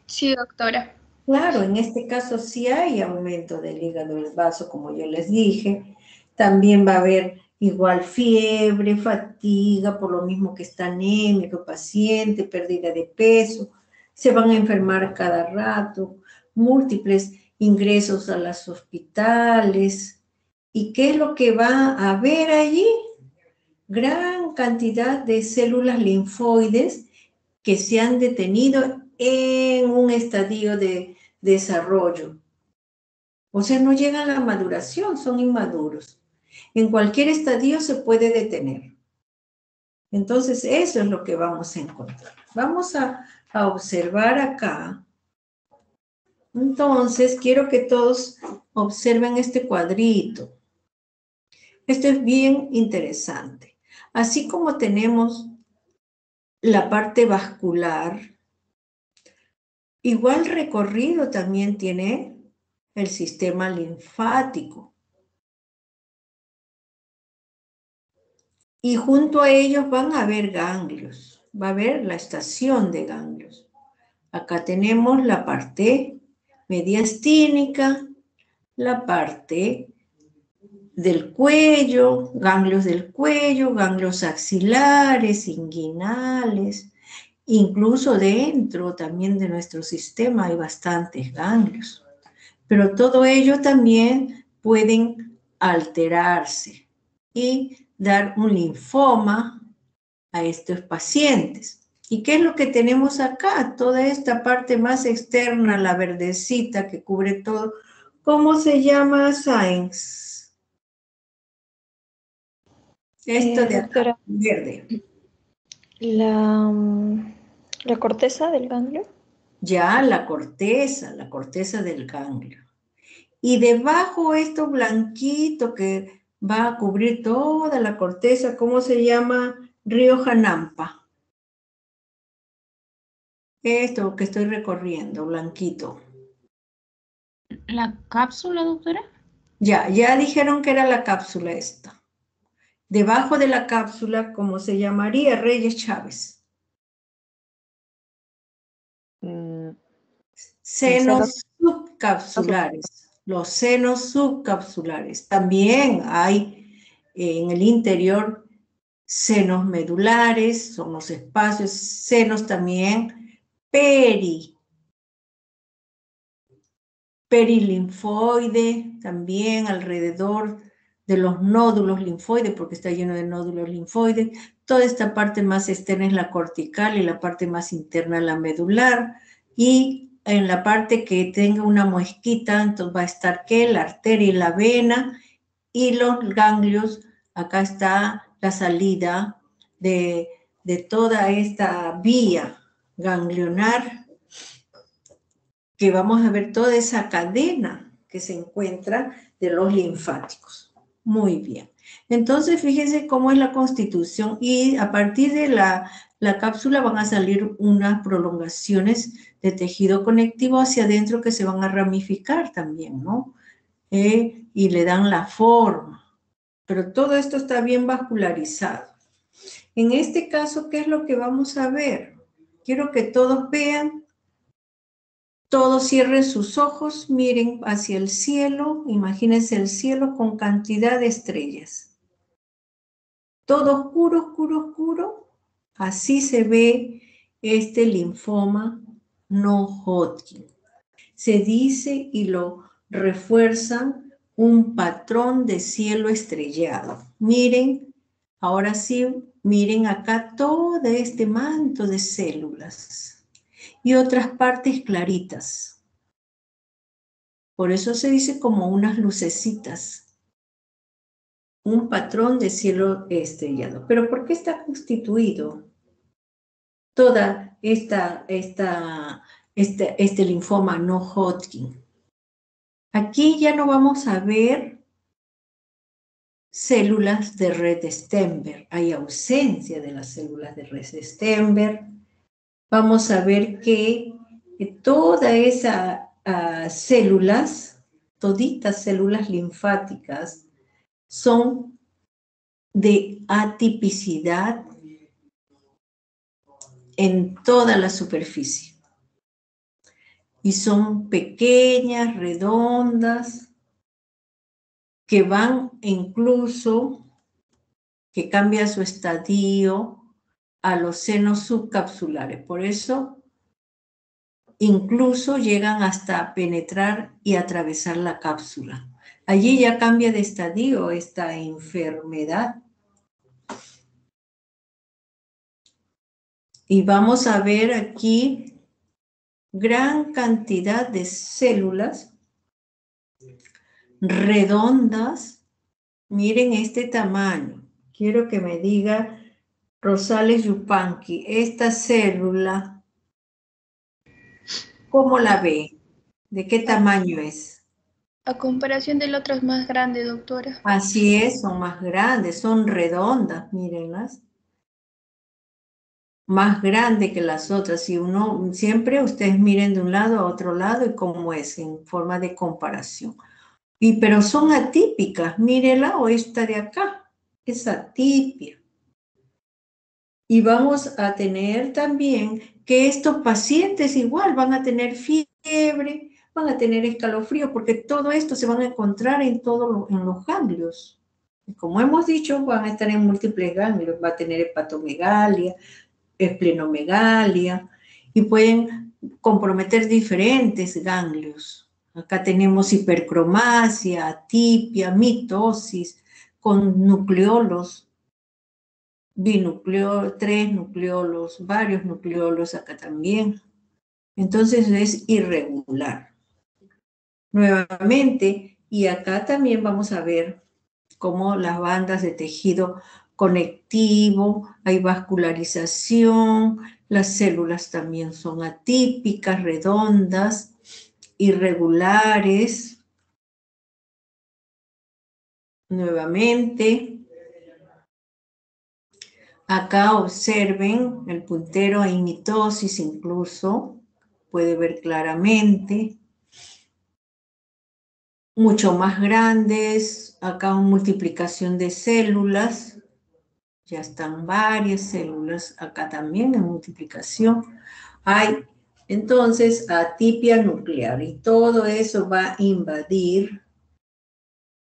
Sí, doctora. Claro, en este caso sí hay aumento del hígado y del vaso, como yo les dije. También va a haber igual fiebre, fatiga, por lo mismo que está anémico el paciente, pérdida de peso. Se van a enfermar cada rato, múltiples ingresos a los hospitales. ¿Y qué es lo que va a haber allí? Gran cantidad de células linfoides que se han detenido en un estadio de desarrollo. O sea, no llegan a la maduración, son inmaduros. En cualquier estadio se puede detener. Entonces, eso es lo que vamos a encontrar. Vamos a observar acá. Entonces, quiero que todos observen este cuadrito. Esto es bien interesante. Así como tenemos la parte vascular, igual recorrido también tiene el sistema linfático. Y junto a ellos van a haber ganglios. Va a haber la estación de ganglios. Acá tenemos la parte mediastínica, la parte del cuello, ganglios axilares, inguinales. Incluso dentro también de nuestro sistema hay bastantes ganglios. Pero todo ello también pueden alterarse y dar un linfoma a estos pacientes. ¿Y qué es lo que tenemos acá? Toda esta parte más externa, la verdecita que cubre todo. ¿Cómo se llama, Sáenz? Esto de acá, Doctora, verde. la corteza del ganglio. Ya la corteza del ganglio. Y debajo esto blanquito que va a cubrir toda la corteza, ¿cómo se llama? Río Janampa. Esto que estoy recorriendo, blanquito. ¿La cápsula, doctora? Ya dijeron que era la cápsula esta. Debajo de la cápsula, ¿cómo se llamaría? Reyes Chávez. Senos subcapsulares. Los senos subcapsulares. También hay en el interior senos medulares, son los espacios, senos también perilinfoide, también alrededor de los nódulos linfoides, porque está lleno de nódulos linfoides. Toda esta parte más externa es la cortical y la parte más interna la medular. Y en la parte que tenga una muesquita, entonces va a estar ¿qué? La arteria y la vena y los ganglios. Acá está la salida de toda esta vía ganglionar, que vamos a ver toda esa cadena que se encuentra de los linfáticos. Muy bien. Entonces, fíjense cómo es la constitución y a partir de la cápsula van a salir unas prolongaciones de tejido conectivo hacia adentro que se van a ramificar también, ¿no? Y le dan la forma. Pero todo esto está bien vascularizado. En este caso, ¿qué es lo que vamos a ver? Quiero que todos vean. Todos cierren sus ojos, miren hacia el cielo, imagínense el cielo con cantidad de estrellas. Todo oscuro, oscuro, oscuro. Así se ve este linfoma no Hodgkin. Se dice y lo refuerzan un patrón de cielo estrellado. Miren, ahora sí, miren acá todo este manto de células. Y otras partes claritas. Por eso se dice como unas lucecitas. Un patrón de cielo estrellado. ¿Pero por qué está constituido toda este linfoma no Hodgkin? Aquí ya no vamos a ver células de red de Stenberg. Hay ausencia de las células de red de Stenberg. Vamos a ver que todas esas células, toditas células linfáticas, son de atipicidad en toda la superficie. Y son pequeñas, redondas, que van incluso, que cambia su estadio a los senos subcapsulares. Por eso, incluso llegan hasta penetrar y atravesar la cápsula. Allí ya cambia de estadio esta enfermedad. Y vamos a ver aquí gran cantidad de células redondas. Miren este tamaño. Quiero que me diga Rosales Yupanqui, esta célula, ¿cómo la ve? ¿De qué tamaño es? A comparación de la otra es más grande, doctora. Así es, son más grandes, son redondas, mírenlas. Más grande que las otras. Si uno, siempre ustedes miren de un lado a otro lado y cómo es en forma de comparación. Pero son atípicas, mírela o esta de acá, es atípica. Y vamos a tener también que estos pacientes igual van a tener fiebre, van a tener escalofrío, porque todo esto se van a encontrar en los ganglios. Y como hemos dicho, van a estar en múltiples ganglios, va a tener hepatomegalia, esplenomegalia, y pueden comprometer diferentes ganglios. Acá tenemos hipercromasia, atipia, mitosis, con nucleolos, binucleolos, 3 nucleolos, varios nucleolos acá también. Entonces es irregular. Nuevamente, y acá también vamos a ver cómo las bandas de tejido conectivo, hay vascularización, las células también son atípicas, redondas, irregulares. Nuevamente, acá observen el puntero, hay mitosis incluso, puede ver claramente. Mucho más grandes, acá multiplicación de células. Ya están varias células acá también en multiplicación. Hay entonces atipia nuclear y todo eso va a invadir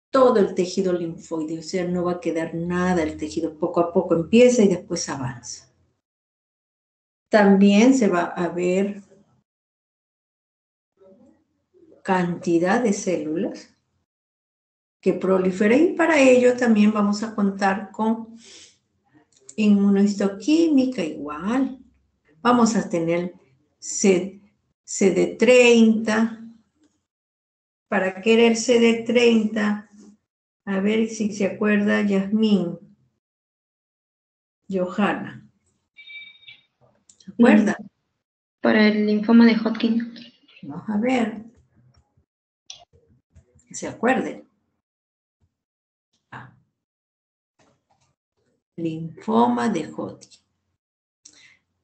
todo el tejido linfoide, o sea, no va a quedar nada, el tejido poco a poco empieza y después avanza. También se va a ver cantidad de células que proliferan y para ello también vamos a contar con inmunohistoquímica igual. Vamos a tener CD30. ¿Para qué era el CD30? A ver si se acuerda Yasmín. Johanna. ¿Se acuerda? Para el linfoma de Hodgkin. Vamos a ver. Que se acuerde. Linfoma de Hodgkin.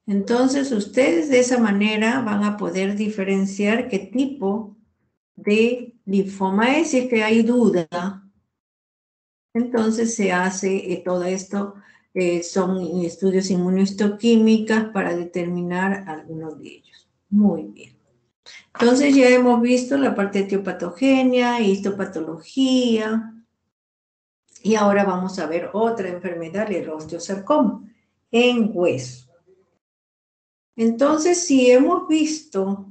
Entonces, ustedes de esa manera van a poder diferenciar qué tipo de linfoma es, si es que hay duda. Entonces, se hace todo esto, son estudios inmunohistoquímicas para determinar algunos de ellos. Muy bien. Entonces, ya hemos visto la parte etiopatogenia, histopatología, y ahora vamos a ver otra enfermedad, el osteosarcoma, en hueso. Entonces, si hemos visto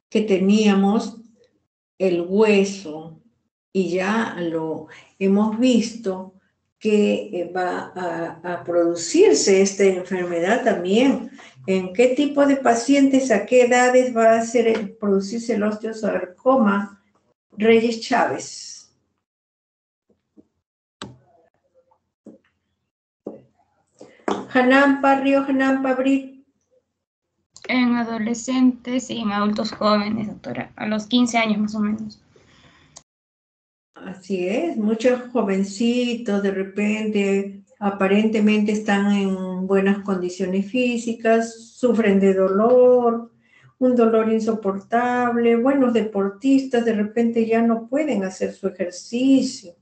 que teníamos el hueso y ya lo hemos visto que va a producirse esta enfermedad también, ¿en qué tipo de pacientes, a qué edades va a producirse el osteosarcoma? Reyes Chávez. Hanampa, Río Hanampa, Brit. En adolescentes y en adultos jóvenes, doctora, a los 15 años más o menos. Así es, muchos jovencitos de repente aparentemente están en buenas condiciones físicas, sufren de dolor, un dolor insoportable. Buenos deportistas de repente ya no pueden hacer su ejercicio.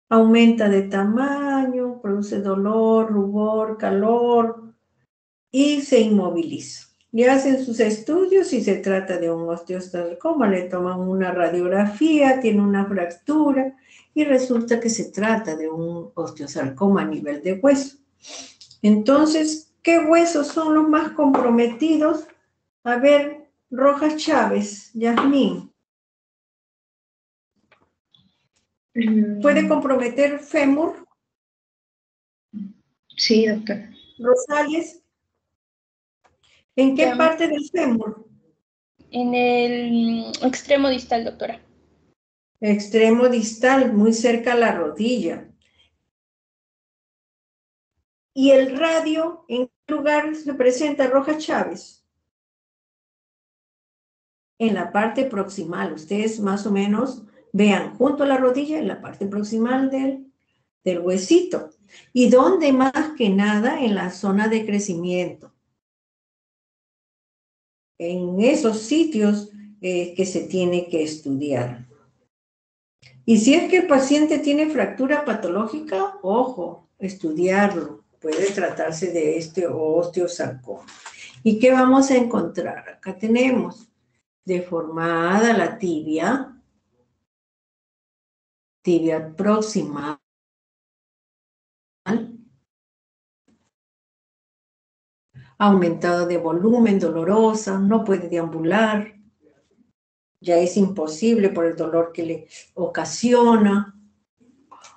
Aumenta de tamaño, produce dolor, rubor, calor y se inmoviliza. Le hacen sus estudios y se trata de un osteosarcoma, le toman una radiografía, tiene una fractura y resulta que se trata de un osteosarcoma a nivel de hueso. Entonces, ¿qué huesos son los más comprometidos? A ver, Rojas Chávez, Yasmín. ¿Puede comprometer fémur? Sí, doctora. Rosales. ¿En qué parte del fémur? En el extremo distal, doctora. Extremo distal, muy cerca a la rodilla. ¿Y el radio en qué lugar se presenta, Rojas Chávez? En la parte proximal. Ustedes más o menos vean junto a la rodilla, en la parte proximal del huesito. ¿Y dónde más que nada? En la zona de crecimiento. En esos sitios que se tiene que estudiar. Y si es que el paciente tiene fractura patológica, ojo, estudiarlo. Puede tratarse de este osteosarcoma. ¿Y qué vamos a encontrar? Acá tenemos deformada la tibia proximal, aumentado de volumen, dolorosa, no puede deambular, ya es imposible por el dolor que le ocasiona.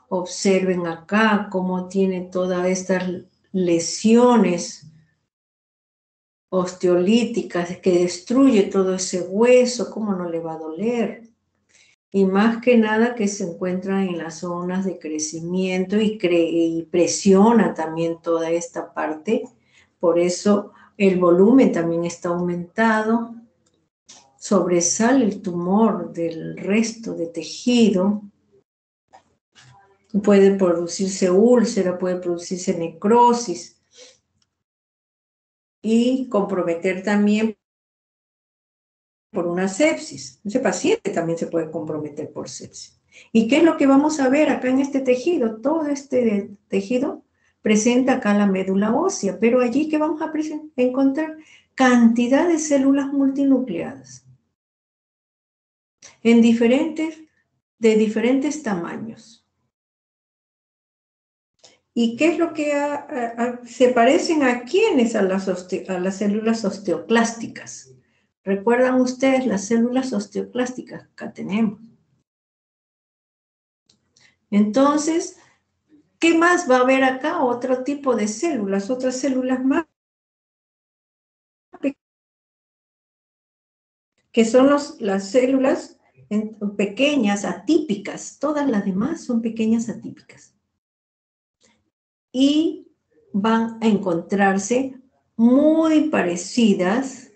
Observen acá cómo tiene todas estas lesiones osteolíticas que destruye todo ese hueso, cómo no le va a doler. Y más que nada que se encuentra en las zonas de crecimiento y presiona también toda esta parte. Por eso el volumen también está aumentado. Sobresale el tumor del resto de tejido. Puede producirse úlcera, puede producirse necrosis y comprometer también por una sepsis. Ese paciente también se puede comprometer por sepsis. ¿Y qué es lo que vamos a ver acá en este tejido? Todo este tejido presenta acá la médula ósea, pero allí que vamos a encontrar cantidad de células multinucleadas de diferentes tamaños. ¿Y qué es lo que se parecen a quiénes? A las células osteoclásticas. ¿Recuerdan ustedes las células osteoclásticas? Acá tenemos. Entonces, ¿qué más va a haber acá? Otro tipo de células, otras células más, que son las células pequeñas, atípicas. Todas las demás son pequeñas atípicas. Y van a encontrarse muy parecidas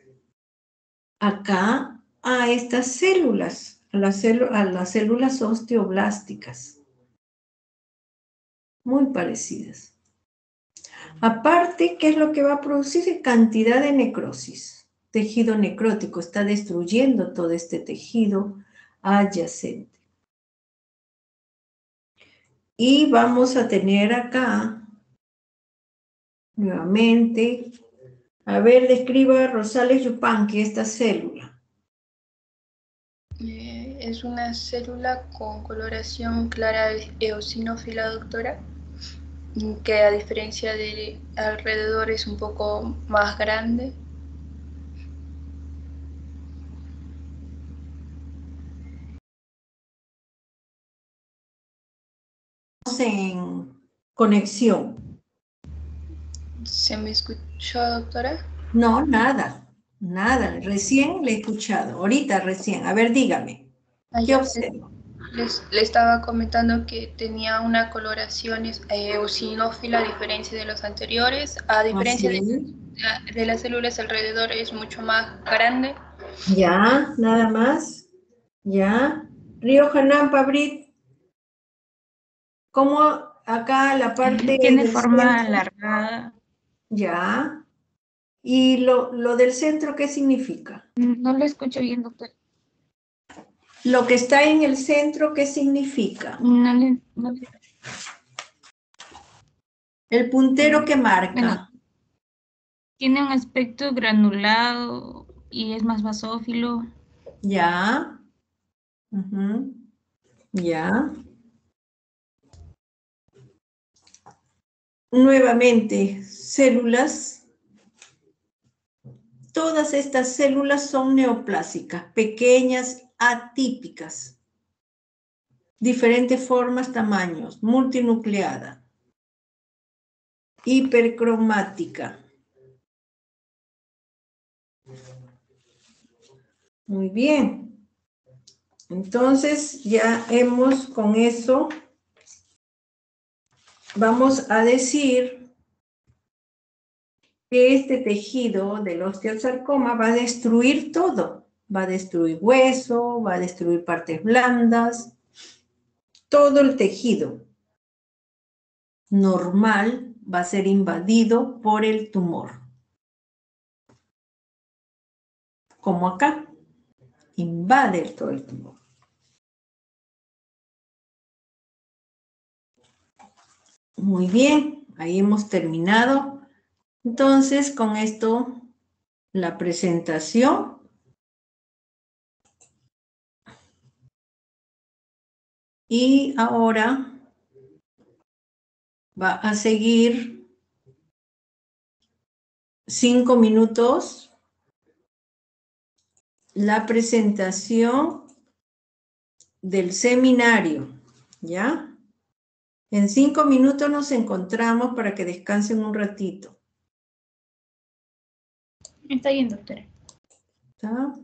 acá a estas células, a las células osteoblásticas. Muy parecidas. Aparte, ¿qué es lo que va a producir? Cantidad de necrosis. Tejido necrótico está destruyendo todo este tejido adyacente. Y vamos a tener acá, nuevamente, a ver, describa Rosales Yupanqui esta célula. Es una célula con coloración clara eosinófila, doctora, que a diferencia de alrededor es un poco más grande. En conexión. ¿Se me escuchó, doctora? No, nada, recién le he escuchado, ahorita recién. A ver, dígame, ¿qué observo? Le estaba comentando que tenía una coloración eosinófila a diferencia de los anteriores, a diferencia de las células alrededor es mucho más grande. Ya, nada más, ya. Río Janampa, Brit. ¿Cómo acá la parte Tiene del forma centro? alargada. Ya. ¿Y lo del centro qué significa? No lo escucho bien, doctora. Lo que está en el centro, ¿qué significa? No le- El puntero que marca. Bueno, tiene un aspecto granulado y es más basófilo. Ya. Ujú. Ya. Nuevamente, células. Todas estas células son neoplásicas, pequeñas, atípicas. Diferentes formas, tamaños, multinucleada, hipercromática. Muy bien. Entonces, ya hemos con eso, vamos a decir que este tejido del osteosarcoma va a destruir todo. Va a destruir hueso, va a destruir partes blandas, todo el tejido normal va a ser invadido por el tumor. Como acá, invade todo el tumor. Muy bien, ahí hemos terminado. Entonces, con esto, la presentación. Y ahora va a seguir 5 minutos la presentación del seminario, ¿ya? En 5 minutos nos encontramos para que descansen un ratito. Está bien, doctora. ¿Está?